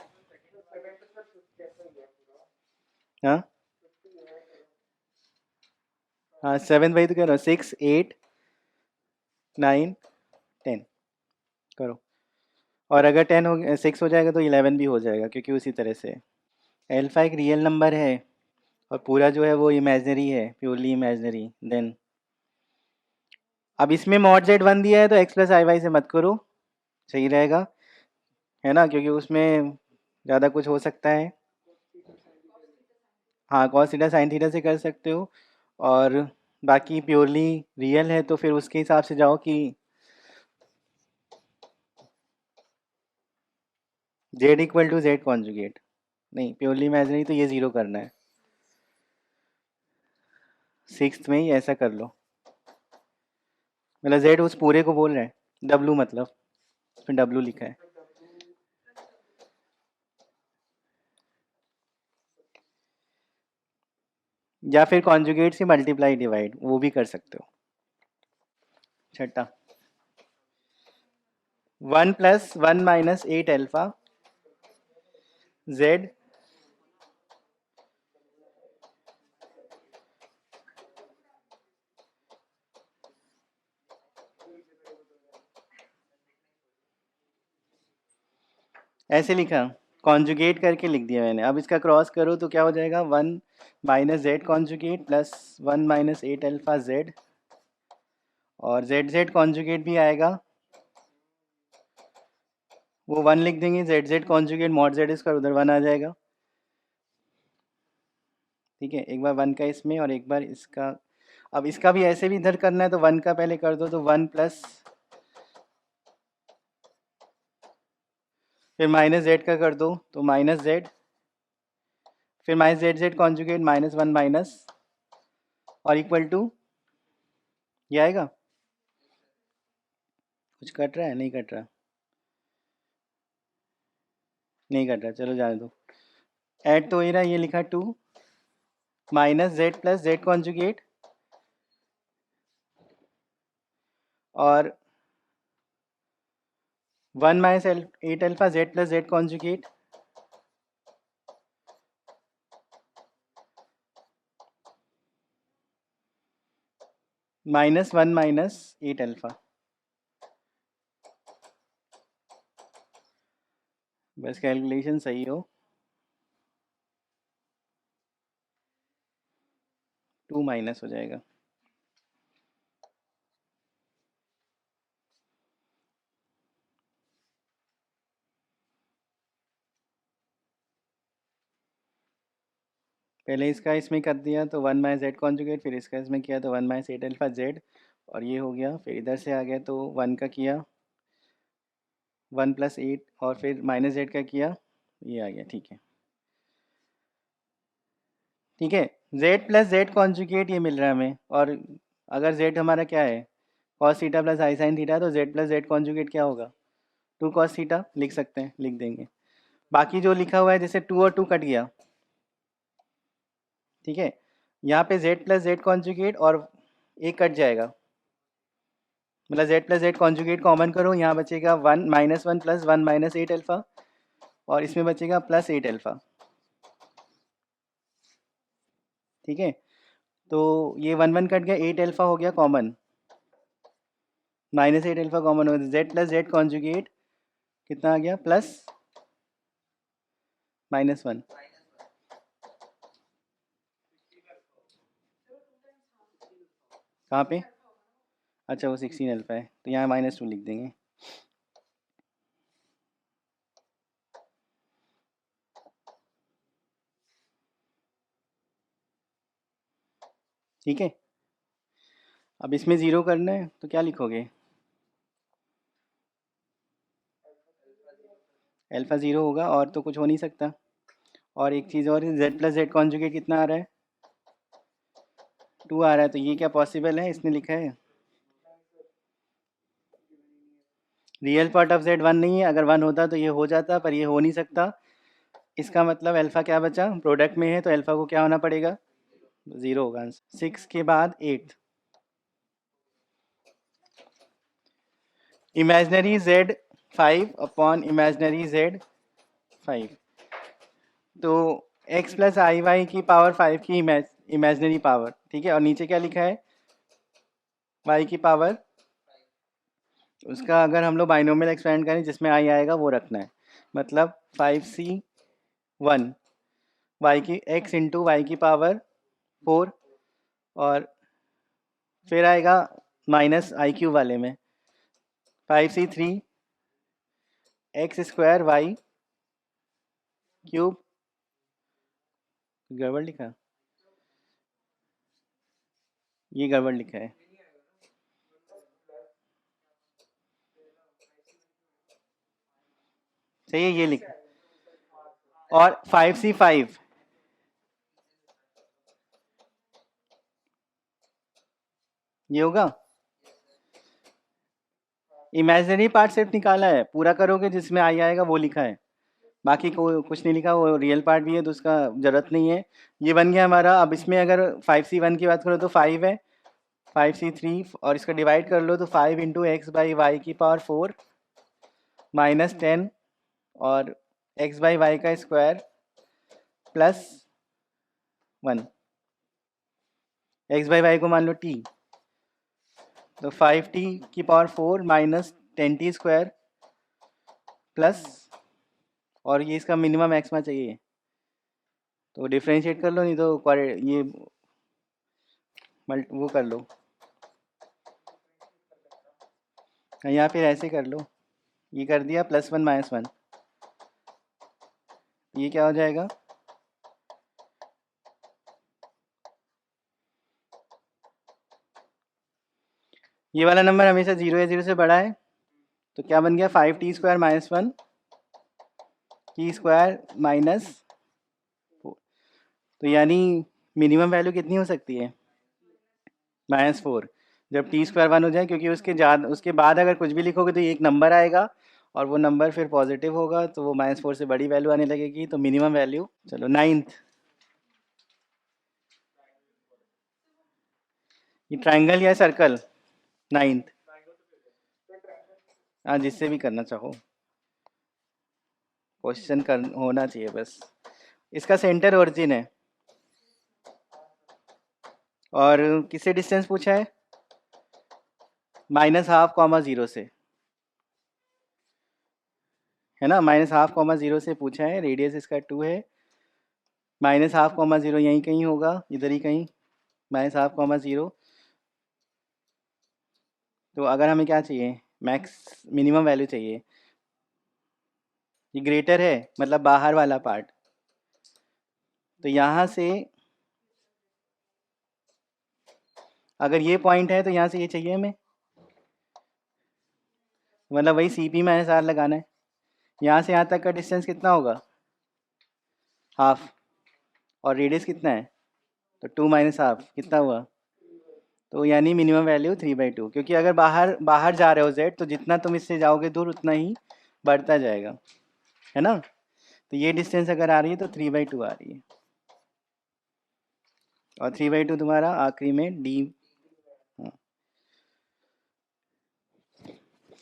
A: हाँ हाँ, 7 वही तो कह रहा हूँ, 6 8 9 10 करो, और अगर 10 हो 6 हो जाएगा तो 11 भी हो जाएगा, क्योंकि उसी तरह से एल्फा एक रियल नंबर है और पूरा जो है वो इमेजिनरी है, प्योरली इमेजिनरी, देन अब इसमें मॉड जेड 1 दिया है तो x + i y से मत करो, सही रहेगा, है ना, क्योंकि उसमें ज़्यादा कुछ हो सकता है। हाँ, cos थीटा sin थीटा से कर सकते हो, और बाकी प्योरली रियल है तो फिर उसके हिसाब से जाओ कि z = z कॉन्जुगेट, नहीं प्योरली इमेजिनरी तो ये 0 करना है, सिक्स्थ में ही ऐसा कर लो, मतलब z उस पूरे को बोल रहे हैं, w मतलब उसमें w लिखा है, या फिर कॉन्जुगेट से मल्टीप्लाई डिवाइड वो भी कर सकते हो। छठा, 1 + 1 - 8 अल्फा z, ऐसे लिखा कॉन्जुगेट करके लिख दिया मैंने। अब इसका क्रॉस करो तो क्या हो जाएगा, 1 minus Z conjugate plus 1 minus 8 alpha Z, और जेड जेड कॉन्जुगेट भी आएगा, वो 1 लिख देंगे, Z Z conjugate mod Z इसका उधर 1 आ जाएगा। ठीक है, एक बार 1 का इसमें और एक बार इसका। अब इसका भी ऐसे भी इधर करना है तो 1 का पहले कर दो, तो 1 प्लस फिर माइनस जेड का कर दो तो माइनस जेड, फिर minus Z Z conjugate minus 1 minus और इक्वल टू, ये आएगा। कुछ कट रहा है, नहीं कट रहा, नहीं कट रहा, चलो जाने दो। ऐड तो हो ही रहा है, ये लिखा 2 minus Z plus Z conjugate और 1 minus 8 alpha Z plus Z conjugate minus 1 minus 8 alpha. बस कैलकुलेशन सही हो, 2 माइनस हो जाएगा। पहले इसका इसमें कर दिया तो 1 माइनस जेड कॉन्जुगेट, फिर इसका इसमें किया तो 1 माइनस 8 अल्फा जेड, और ये हो गया। फिर इधर से आ गया तो 1 का किया 1 प्लस 8 और फिर माइनस जेड का किया, ये आ गया। ठीक है, ठीक है, जेड प्लस जेड कॉन्जुगेट ये मिल रहा है हमें। और अगर जेड हमारा क्या है, कॉस थीटा प्लस आई साइन थीटा, तो जेड प्लस जेड कॉन्जुगेट क्या होगा, 2 कॉस थीटा लिख सकते हैं, लिख देंगे। बाकी जो लिखा हुआ है जैसे 2 और 2 कट गया, ठीक है, यहाँ पे जेड प्लस जेड कॉन्जुगेट और एक कट जाएगा, मतलब Z plus Z conjugate common करो, यहाँ बचेगा 1 माइनस 1 प्लस 1 माइनस 8 अल्फा, और इसमें बचेगा प्लस 8 अल्फा। ठीक है, तो ये 1 1 कट गया, 8 अल्फा हो गया कॉमन, माइनस 8 अल्फा कॉमन हो गया, जेड प्लस जेड कॉन्जुगेट कितना आ गया, प्लस माइनस 1। कहाँ पे, अच्छा वो 16 अल्फा है, तो यहाँ माइनस 2 लिख देंगे। ठीक है, अब इसमें ज़ीरो करना है तो क्या लिखोगे, अल्फा ज़ीरो होगा, और तो कुछ हो नहीं सकता। और एक चीज़ और, जेड प्लस जेड कॉन्जुगेट कितना आ रहा है, 2 आ रहा है, तो ये क्या पॉसिबल है, इसने लिखा है रियल पार्ट ऑफ जेड 1 नहीं है, अगर 1 होता तो ये हो जाता, पर ये हो नहीं सकता। इसका मतलब अल्फ़ा क्या बचा, प्रोडक्ट में है तो अल्फ़ा को क्या होना पड़ेगा, 0 होगा आंसर। 6 के बाद 8, imaginary Z 5 upon imaginary Z 5, तो x प्लस आई वाई की पावर 5 की इमेजनरी पावर, ठीक है, और नीचे क्या लिखा है, y की पावर, उसका अगर हम लोग बाइनोमियल एक्सपेंड करें जिसमें आई आएगा वो रखना है, मतलब 5c1 वाई की x इंटू वाई की पावर 4, और फिर आएगा माइनस आई क्यूब वाले में 5c3 x square Y cube, गड़बड़ लिखा, ये गड़बड़ लिखा है, सही है ये लिखा, और 5c5 ये होगा। इमेजिनरी पार्ट सिर्फ निकाला है, पूरा करोगे जिसमें आई आएगा वो लिखा है, बाकी को कुछ नहीं लिखा, वो रियल पार्ट भी है तो उसका ज़रूरत नहीं है। ये बन गया हमारा। अब इसमें अगर 5c1 की बात करो तो 5 है, 5c3 और इसका डिवाइड कर लो तो 5 इंटू एक्स बाई वाई की पावर 4 माइनस 10 और एक्स बाई वाई का square plus 1, X by Y को मान लो t, तो 5t की power 4 minus 10t square plus और ये इसका मिनिमम मैक्सिमा चाहिए, तो डिफ्रेंशिएट कर लो, नहीं तो ये वो कर लो, या फिर ऐसे कर लो, ये कर दिया +1 -1, ये क्या हो जाएगा, ये वाला नंबर हमेशा 0 या 0 से बड़ा है, तो क्या बन गया 5t² - 1 t² माइनस, तो यानी मिनिमम वैल्यू कितनी हो सकती है, -4, जब t² 1 हो जाए, क्योंकि उसके बाद अगर कुछ भी लिखोगे तो ये एक नंबर आएगा और वो नंबर फिर पॉजिटिव होगा, तो वो -4 से बड़ी वैल्यू आने लगेगी, तो मिनिमम वैल्यू, चलो 9th, ये ट्राइंगल या सर्कल, 9th, हाँ जिससे भी करना चाहो, क्वेश्चन कर होना चाहिए बस। इसका सेंटर ओरिजिन है, और किससे डिस्टेंस पूछा है, -12, 0 से, है ना, -12, 0 से पूछा है, रेडियस इसका 2 है, -12, 0 यहीं कहीं होगा, इधर ही कहीं, -12, 0, तो अगर हमें क्या चाहिए, मैक्स मिनिमम वैल्यू चाहिए, ये ग्रेटर है मतलब बाहर वाला पार्ट, तो यहाँ से अगर ये पॉइंट है तो यहाँ से ये चाहिए हमें, मतलब वही CP -R लगाना है, यहाँ से यहाँ तक का डिस्टेंस कितना होगा, हाफ, और रेडियस कितना है, तो 2 - हाफ कितना हुआ, तो यानी मिनिमम वैल्यू 3/2, क्योंकि अगर बाहर बाहर जा रहे हो Z, तो जितना तुम इससे जाओगे दूर उतना ही बढ़ता जाएगा, है ना, तो ये डिस्टेंस अगर आ रही है तो 3/2 आ रही है, और 3/2 तुम्हारा आखिरी में D, हाँ,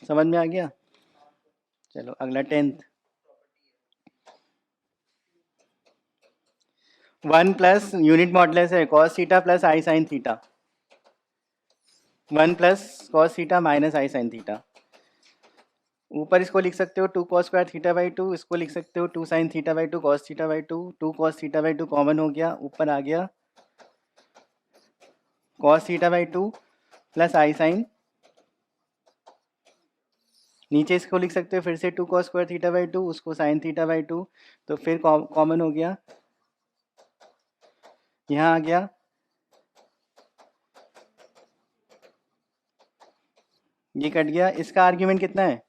A: समझ में आ गया। चलो अगला 10th, 1 प्लस यूनिट मॉडुलस है cos theta plus I sine theta, 1 plus cos theta minus i sine theta, ऊपर इसको लिख सकते हो 2 cos² θ/2, इसको लिख सकते हो 2 sin θ/2 cos θ/2, 2 cos θ/2 कॉमन हो गया, ऊपर आ गया cos θ/2 प्लस आई साइन, नीचे इसको लिख सकते हो फिर से 2 cos² θ/2, उसको sin θ/2, तो फिर कॉमन हो गया, यहाँ आ गया, ये कट गया, इसका आर्ग्यूमेंट कितना है,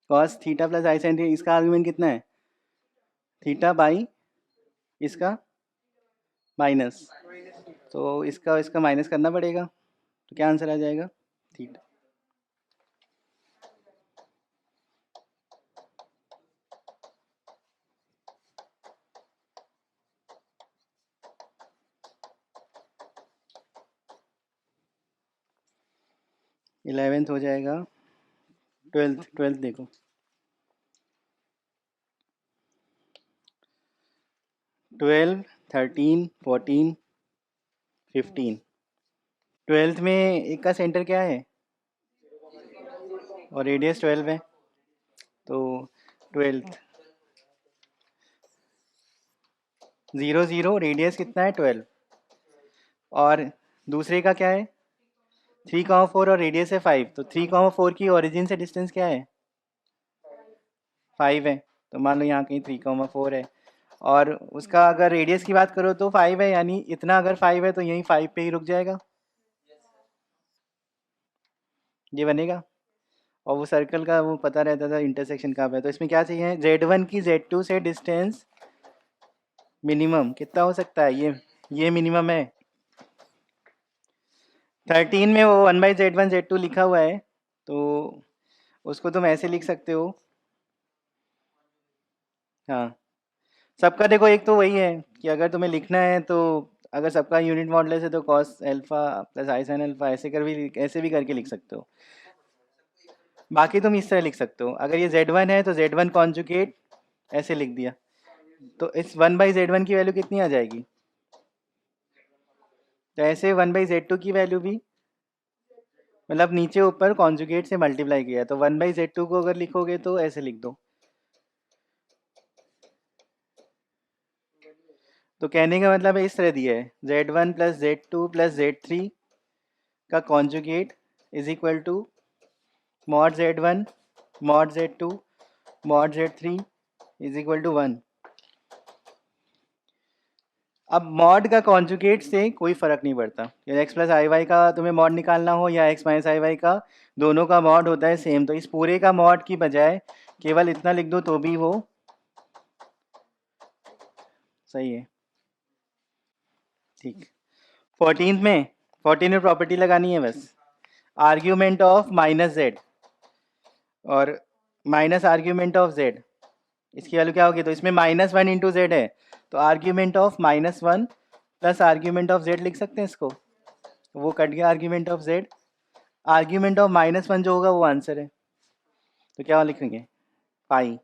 A: cos थीटा प्लस आई साइन थीटा, इसका आर्ग्यूमेंट कितना है, थीटा बाई इसका माइनस, तो इसका माइनस करना पड़ेगा, तो क्या आंसर आ जाएगा, थीटा, इलेवेंथ हो जाएगा, ट्वेल्थ देखो, 12, 13, 14, 15, 12th में एक का सेंटर क्या है, और रेडियस 12 है, तो 12th 0 0, रेडियस कितना है 12, और दूसरे का क्या है 3,4 और रेडियस है 5, तो 3,4 की ओरिजिन से डिस्टेंस क्या है 5 है, तो मान लो यहाँ कहीं 3,4 है, और उसका अगर रेडियस की बात करो तो 5 है, यानी इतना अगर 5 है तो यहीं 5 पे ही रुक जाएगा, ये बनेगा, और वो सर्कल का वो पता रहता था इंटरसेक्शन कहाँ पे है, तो इसमें क्या चाहिए Z1 की Z2 से डिस्टेंस मिनिमम कितना हो सकता है, ये मिनिमम है, 13 में वो 1/Z1 Z2 लिखा हुआ है, तो उसको तुम ऐसे लिख सकते हो, हाँ सबका देखो एक तो वही है कि अगर तुम्हें लिखना है तो अगर सबका यूनिट मॉडुलस है तो cos अल्फा प्लस आई साइन अल्फा ऐसे भी करके लिख सकते हो, बाकी तुम इस तरह लिख सकते हो, अगर ये Z1 है तो Z1 कॉन्जुगेट ऐसे लिख दिया, तो इस 1/Z1 की वैल्यू कितनी आ जाएगी, तो ऐसे 1/Z2 की वैल्यू भी मतलब नीचे ऊपर कॉन्जुगेट से मल्टीप्लाई किया है, तो 1/z2 को अगर लिखोगे तो ऐसे लिख दो। तो कहने का मतलब है इस तरह दिया है, z1 plus z2 plus z3 का conjugate is equal to mod z1 mod z2 mod z3 is equal to 1। अब मॉड का कॉन्जुगेट से कोई फ़र्क नहीं पड़ता, या x प्लस आई वाई का तुम्हें मॉड निकालना हो या x माइनस आई वाई का, दोनों का मॉड होता है सेम। तो इस पूरे का मॉड की बजाय केवल इतना लिख दो तो भी वो सही है। ठीक। 14 में प्रॉपर्टी लगानी है बस, आर्ग्यूमेंट ऑफ माइनस जेड और माइनस आर्ग्यूमेंट ऑफ जेड, इसकी वैल्यू क्या होगी? तो इसमें -1 इंटू जेड है, तो argument of -1 plus argument of Z लिख सकते हैं इसको, वो कट गया argument of Z. Argument of -1 जो होगा वो आंसर है, तो क्या लिखेंगे? पाई।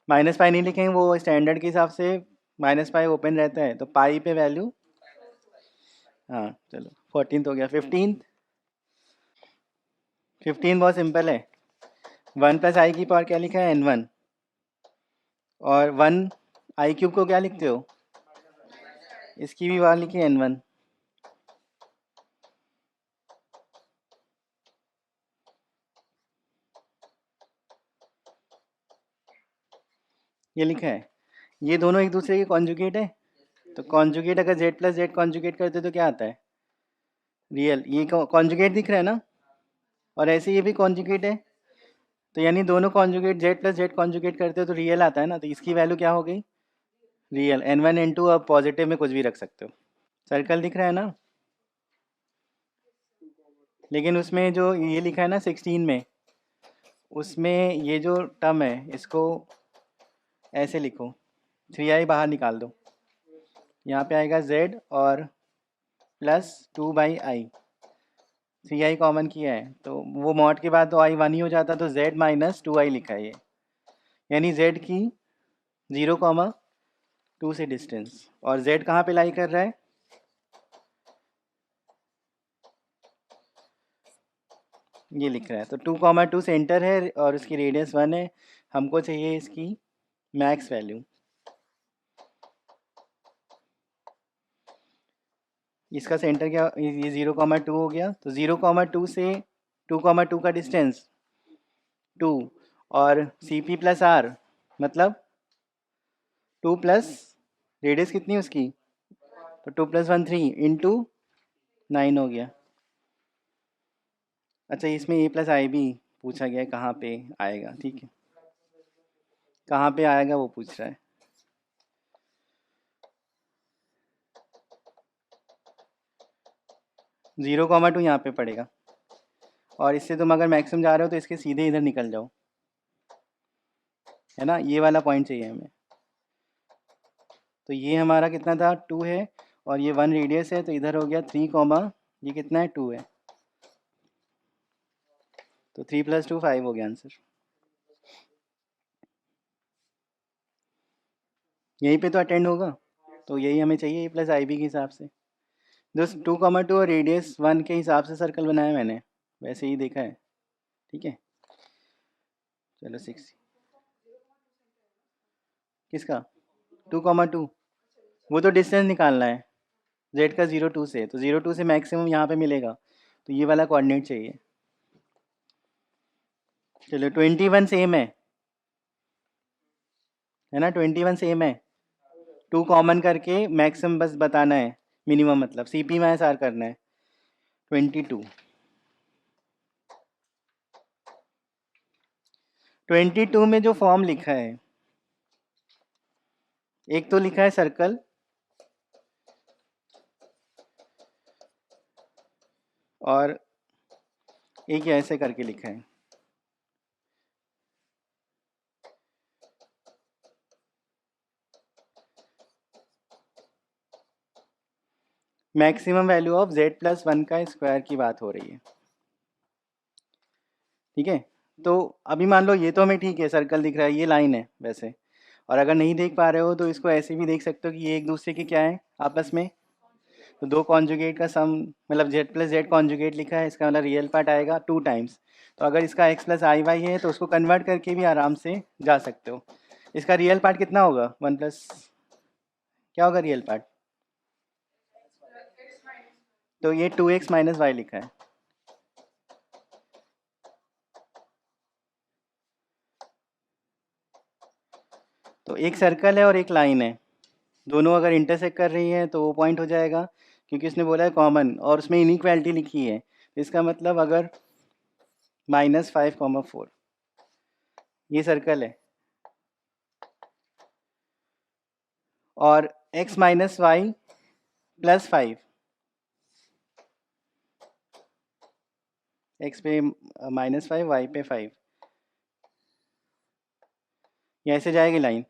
A: -पाई नहीं लिखेंगे, वो स्टैंडर्ड के हिसाब से -पाई ओपन रहता है, तो पाई पे वैल्यू। हाँ चलो 14 हो गया। 15 बहुत सिंपल है, 1 प्लस आई की पावर क्या लिखा है? n1, और 1 आई क्यूब को क्या लिखते हो? इसकी भी पावर लिखी है n1। ये लिखा है, ये दोनों एक दूसरे के कॉन्जुगेट है, तो कॉन्जुगेट अगर z प्लस जेड कॉन्जुगेट करते तो क्या आता है? रियल। ये कॉन्जुगेट दिख रहा है ना, और ऐसे ये भी कॉन्जुगेट है, तो यानी दोनों conjugate z plus Z conjugate करते हो तो रियल आता है ना, तो इसकी वैल्यू क्या हो गई? रियल। n1 n2 अब पॉजिटिव में कुछ भी रख सकते हो। सर्कल दिख रहा है ना, लेकिन उसमें जो ये लिखा है ना 16 में, उसमें ये जो टर्म है इसको ऐसे लिखो, 3i बाहर निकाल दो, यहाँ पे आएगा z और प्लस 2/i, 3i कॉमन किया है तो वो मॉड के बाद तो i 1 ही हो जाता, तो z माइनस 2i लिखा है ये, यानी z की 0,2 से डिस्टेंस, और z कहाँ पे लाई कर रहा है? ये लिख रहा है, तो 2,2 सेंटर है और उसकी रेडियस 1 है, हमको चाहिए इसकी मैक्स वैल्यू। इसका सेंटर क्या? ये 0,2 हो गया, तो 0,2 से 2,2 का डिस्टेंस 2, और सी पी प्लस आर मतलब 2 प्लस रेडियस कितनी उसकी, तो 2 प्लस 1 3 इंटू 9 हो गया। अच्छा इसमें ए प्लस आई भी पूछा गया है, कहाँ पे आएगा? ठीक है, कहाँ पे आएगा वो पूछ रहा है। जीरो कॉमा टू यहाँ पे पड़ेगा, और इससे तुम अगर मैक्सिमम जा रहे हो तो इसके सीधे इधर निकल जाओ, है ना, ये वाला पॉइंट चाहिए हमें। तो ये हमारा कितना था? 2 है, और ये 1 रेडियस है, तो इधर हो गया 3 कॉमा, ये कितना है? 2 है, तो 3 + 2 5 हो गया आंसर। यहीं पे तो अटेंड होगा, तो यही हमें चाहिए ए प्लस आई बी के हिसाब से। दोस्त 2,2 और रेडियस 1 के हिसाब से सर्कल बनाया मैंने, वैसे ही देखा है। ठीक है चलो 6 किसका? 2,2 वो तो डिस्टेंस निकालना है z का 0 2 से, तो 0 2 से मैक्सिमम यहाँ पे मिलेगा, तो ये वाला कोऑर्डिनेट चाहिए। चलो 21 सेम है ना, 21 सेम है, 2 कॉमन करके मैक्सिमम बस बताना है, मिनिमम मतलब सी पी माइनस आर करना है। 22 22 में जो फॉर्म लिखा है, एक तो लिखा है सर्कल, और एक ऐसे करके लिखा है। Maximum value of z plus 1 का स्क्वायर की बात हो रही है। ठीक है, तो अभी मान लो ये तो हमें ठीक है, सर्कल दिख रहा है, ये लाइन है वैसे, और अगर नहीं देख पा रहे हो तो इसको ऐसे भी देख सकते हो कि ये एक दूसरे के क्या है आपस में तो दो कॉन्जुगेट का सम मतलब जेड प्लस जेड कॉन्जुगेट लिखा है, इसका मतलब रियल पार्ट आएगा 2 टाइम्स। तो अगर इसका x प्लस आई वाई है तो उसको कन्वर्ट करके भी आराम से जा सकते हो। इसका रियल पार्ट कितना होगा, 1 प्लस क्या होगा रियल पार्ट, तो ये 2x माइनस वाई लिखा है। तो एक सर्कल है और एक लाइन है, दोनों अगर इंटरसेक्ट कर रही हैं तो वो पॉइंट हो जाएगा, क्योंकि उसने बोला है कॉमन और उसमें इनइक्वालिटी लिखी है। इसका मतलब अगर -5,4 ये सर्कल है और x minus y plus 5, x पे -5 y पे 5, ये ऐसे जाएगी लाइन,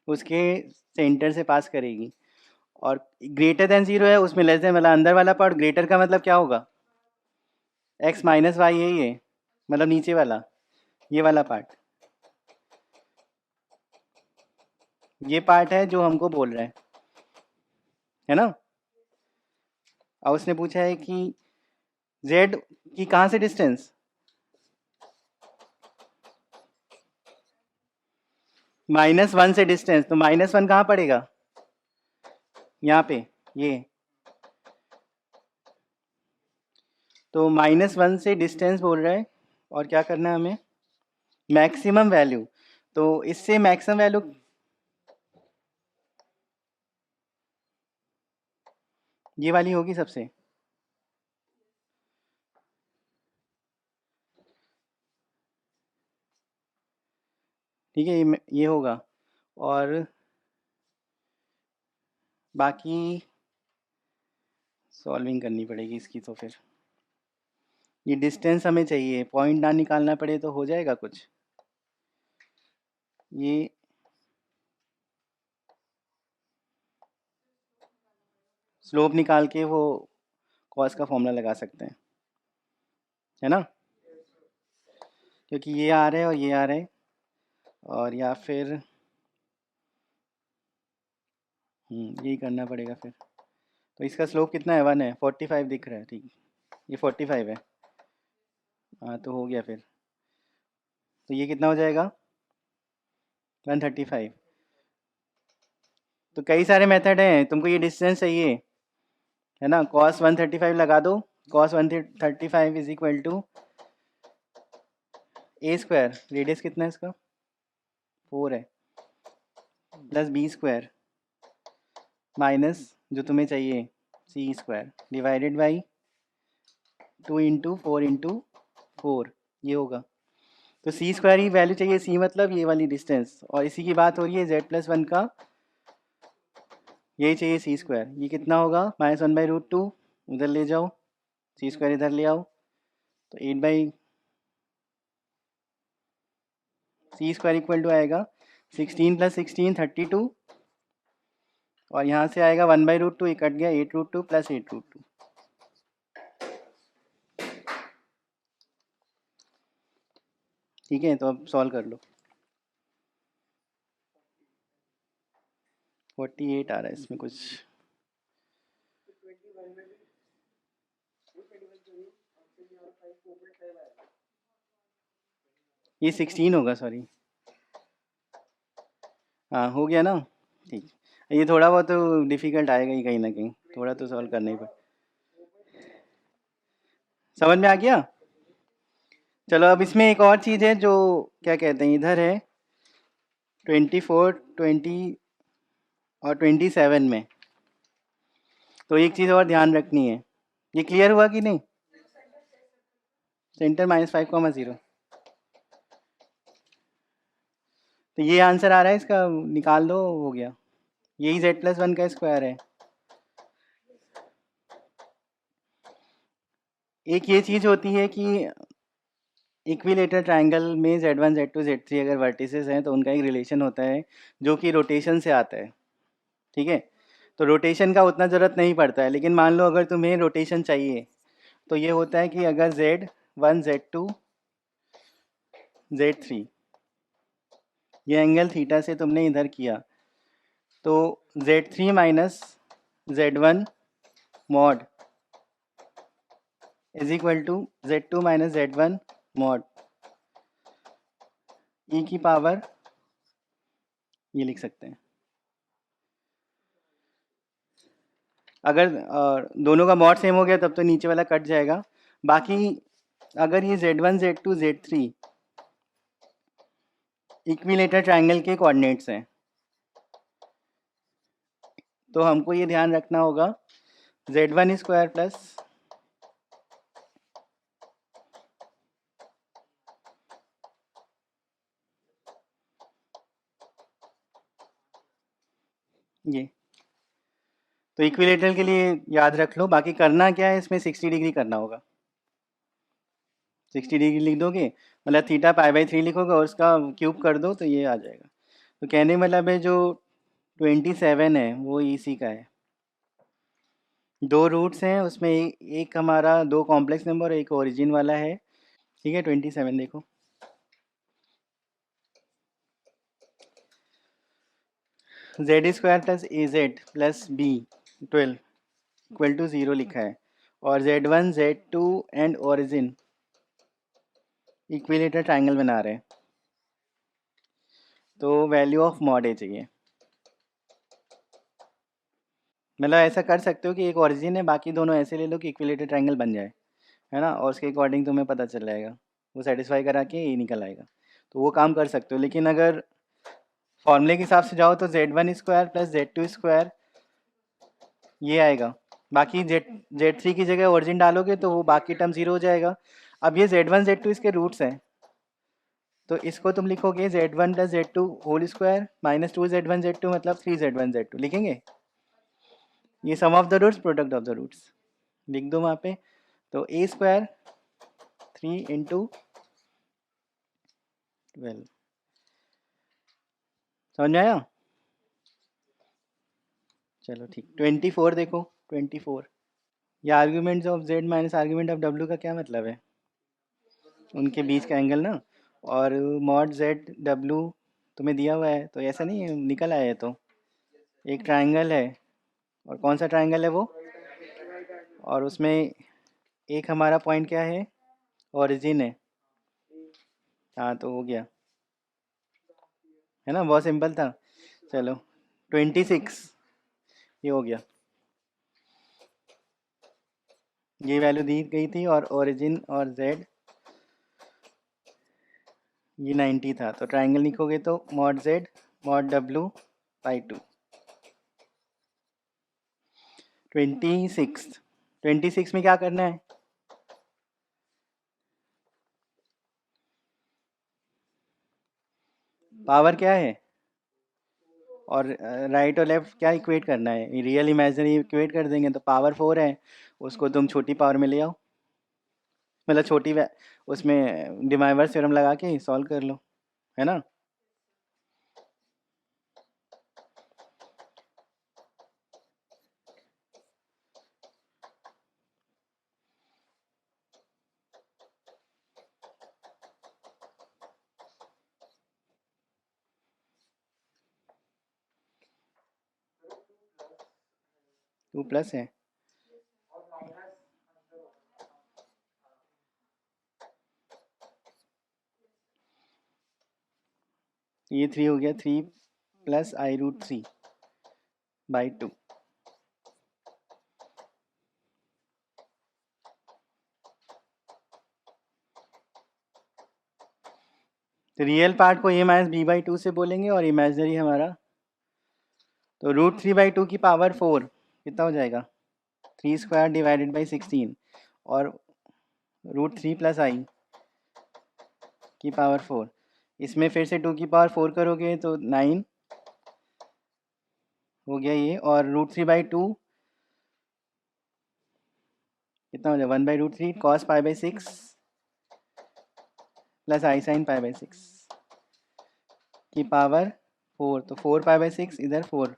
A: उसके सेंटर से पास करेगी। और ग्रेटर देन 0 है, उसमें लेस देन मतलब अंदर वाला पार्ट, ग्रेटर का मतलब क्या होगा, x माइनस वाई यही है, मतलब नीचे वाला ये वाला पार्ट, ये पार्ट है जो हमको बोल रहा है ना। और उसने पूछा है कि z की कहाँ से डिस्टेंस, -1 से डिस्टेंस, तो -1 कहाँ पड़ेगा, यहाँ पे ये, तो -1 से डिस्टेंस बोल रहा है और क्या करना है हमें, मैक्सिमम वैल्यू। तो इससे मैक्सिमम वैल्यू ये वाली होगी सबसे, ठीक है, ये होगा। और बाकी सॉल्विंग करनी पड़ेगी इसकी, तो फिर ये डिस्टेंस हमें चाहिए, पॉइंट ना निकालना पड़े तो हो जाएगा कुछ। ये स्लोप निकाल के वो कॉस का फॉर्मूला लगा सकते हैं, है ना, क्योंकि ये आ रहा है और ये आ रहा है, और या फिर यही करना पड़ेगा फिर। तो इसका स्लोप कितना है, 1 है, 45 दिख रहा है, ठीक, ये 45 है, हाँ तो हो गया फिर। तो ये कितना हो जाएगा, 135। तो कई सारे मेथड हैं, तुमको ये डिस्टेंस चाहिए है ना, cos 135 लगा दो, cos 135 is equal to a square, radius कितना है इसका 4 है, प्लस b स्क्वायर माइनस जो तुम्हें चाहिए c square divided by 2 into 4 into 4, ये होगा। तो सी स्क्वायर ही वैल्यू चाहिए, सी मतलब ये वाली डिस्टेंस, और इसी की बात हो रही है z+1 का, यही चाहिए सी स्क्वायर। ये कितना होगा, -1/√2, उधर ले जाओ, सी स्क्वायर इधर ले आओ, तो 8 सी स्क्वायर इक्वल टू आएगा 16 + 16 32, और यहाँ से आएगा 1/√2, ये कट गया, 8√2 + 8√2। ठीक है, तो अब सॉल्व कर लो। 48 आ रहा है इसमें कुछ, ये 16 होगा, सॉरी, हाँ हो गया ना, ठीक। ये थोड़ा बहुत तो डिफ़िकल्ट आएगा ही कहीं ना कहीं, थोड़ा तो सॉल्व करना ही पड़ेगा। समझ में आ गया। चलो अब इसमें एक और चीज़ है जो क्या कहते हैं, इधर है 24, 20 और 27 में, तो एक चीज़ और ध्यान रखनी है। ये क्लियर हुआ कि नहीं, सेंटर -5,0, तो ये आंसर आ रहा है इसका, निकाल दो, हो गया, यही z+1 का स्क्वायर है। एक ये चीज़ होती है कि इक्विलेटरल ट्रायंगल में Z1, Z2, Z3 अगर वर्टिसेस हैं तो उनका एक रिलेशन होता है जो कि रोटेशन से आता है, ठीक है। तो रोटेशन का उतना ज़रूरत नहीं पड़ता है, लेकिन मान लो अगर तुम्हें रोटेशन चाहिए तो ये होता है कि अगर Z1, Z2, Z3 ये एंगल थीटा से तुमने इधर किया, तो Z3 minus Z1 mod is equal to Z2 minus Z1 mod e की पावर, ये लिख सकते हैं। अगर दोनों का मॉड सेम हो गया तब तो नीचे वाला कट जाएगा। बाकी अगर ये Z1 Z2 Z3 equilateral triangle के कोऑर्डिनेट्स हैं तो हमको ये ध्यान रखना होगा Z1 स्क्वायर प्लस ये, तो इक्विलेटर के लिए याद रख लो। बाकी करना क्या है, इसमें 60 डिग्री करना होगा। 60 डिग्री लिख दोगे मतलब थीटा π/3 लिखोगे और उसका क्यूब कर दो तो ये आ जाएगा। तो कहने मतलब है जो 27 है वो इसी का है। दो रूट्स हैं उसमें एक हमारा दो कॉम्प्लेक्स नंबर एक ओरिजिन वाला है। ठीक है 27 देखो, z square plus a z plus b 12 equal to 0 लिखा है और Z1 Z2 and origin equilateral triangle बना रहे हैं तो वैल्यू ऑफ मॉड ए चाहिए। मतलब ऐसा कर सकते हो कि एक ओरिजिन है बाकी दोनों ऐसे ले लो कि इक्विलेटर ट्रायंगल बन जाए, है ना, और उसके अकॉर्डिंग तुम्हें पता चल जाएगा, वो सेटिस्फाई करा के ये निकल आएगा। तो वो काम कर सकते हो। लेकिन अगर फॉर्मूले के हिसाब से जाओ तो Z1 square plus Z2 square ये आएगा। बाकी Z3 की जगह ओरिजिन डालोगे तो वो बाकी टर्म जीरो हो जाएगा। अब ये Z1 Z2 इसके रूट्स हैं तो इसको तुम लिखोगे Z1 plus Z2 whole square minus 2Z1 Z2 मतलब 3Z1 Z2 लिखेंगे। ये sum of the roots product of the roots लिख दो वहाँ पे। तो ए स्क्वायर 3 इंटू 12, समझ में आया? चलो ठीक। 24 देखो 24, ये arguments of Z minus argument of W का क्या मतलब है? उनके बीच का एंगल ना। और मॉड Z W तुम्हें दिया हुआ है तो ऐसा नहीं है, निकल आया है। तो एक ट्रायंगल है और कौन सा ट्रायंगल है वो, और उसमें एक हमारा पॉइंट क्या है, ओरिजिन है। हाँ तो हो गया, है ना, बहुत सिंपल था। चलो 26 ये हो गया, ये वैल्यू दी गई थी और ओरिजिन और Z ये 90 था। तो ट्रायंगल लिखोगे तो mod Z mod W by 2। 26 में क्या करना है, पावर क्या है और राइट और लेफ्ट क्या इक्वेट करना है, रियल इमेजिनरी इक्वेट कर देंगे तो पावर 4 है, उसको तुम छोटी पावर में ले आओ, मतलब उसमें डिमाइवर्स थ्योरम लगा के सॉल्व कर लो, है ना। 2 प्लस है, ये 3 हो गया, 3 प्लस I√3 बाई 2। तो रियल पार्ट को a माइनस बी बाई 2 से बोलेंगे और इमेजिनरी हमारा, तो √3/2 की पावर 4 कितना हो जाएगा, 3 स्क्वायर डिवाइडेड बाई 16 और √3 प्लस I की पावर 4, इसमें फिर से 2 की पावर 4 करोगे तो 9 हो गया ये, और √3/2 कितना हो जाएगा, 1/√3 cos π/6 प्लस I sin π/6 की पावर 4, तो 4π/6 इधर 4,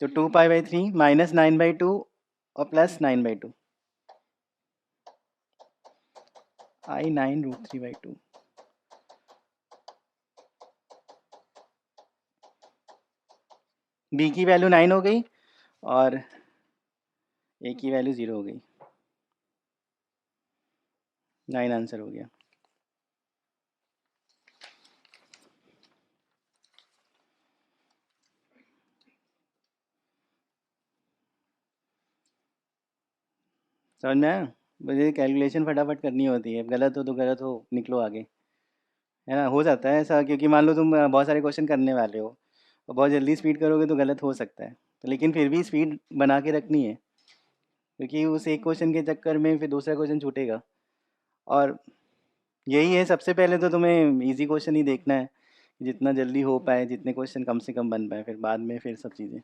A: तो 2π/3 माइनस 9/2 और प्लस 9/2 I9√3/2। बी की वैल्यू 9 हो गई और ए की वैल्यू 0 हो गई। 9 आंसर हो गया। समझ में आया? मुझे कैलकुलेशन फटाफट करनी होती है, गलत हो तो गलत हो, निकलो आगे, है ना। हो जाता है ऐसा, क्योंकि मान लो तुम बहुत सारे क्वेश्चन करने वाले हो और बहुत जल्दी स्पीड करोगे तो गलत हो सकता है, तो लेकिन फिर भी स्पीड बना के रखनी है, क्योंकि उस एक क्वेश्चन के चक्कर में फिर दूसरा क्वेश्चन छूटेगा। और यही है, सबसे पहले तो तुम्हें इजी क्वेश्चन ही देखना है, जितना जल्दी हो पाए, जितने क्वेश्चन कम से कम बन पाए, फिर बाद में फिर सब चीज़ें।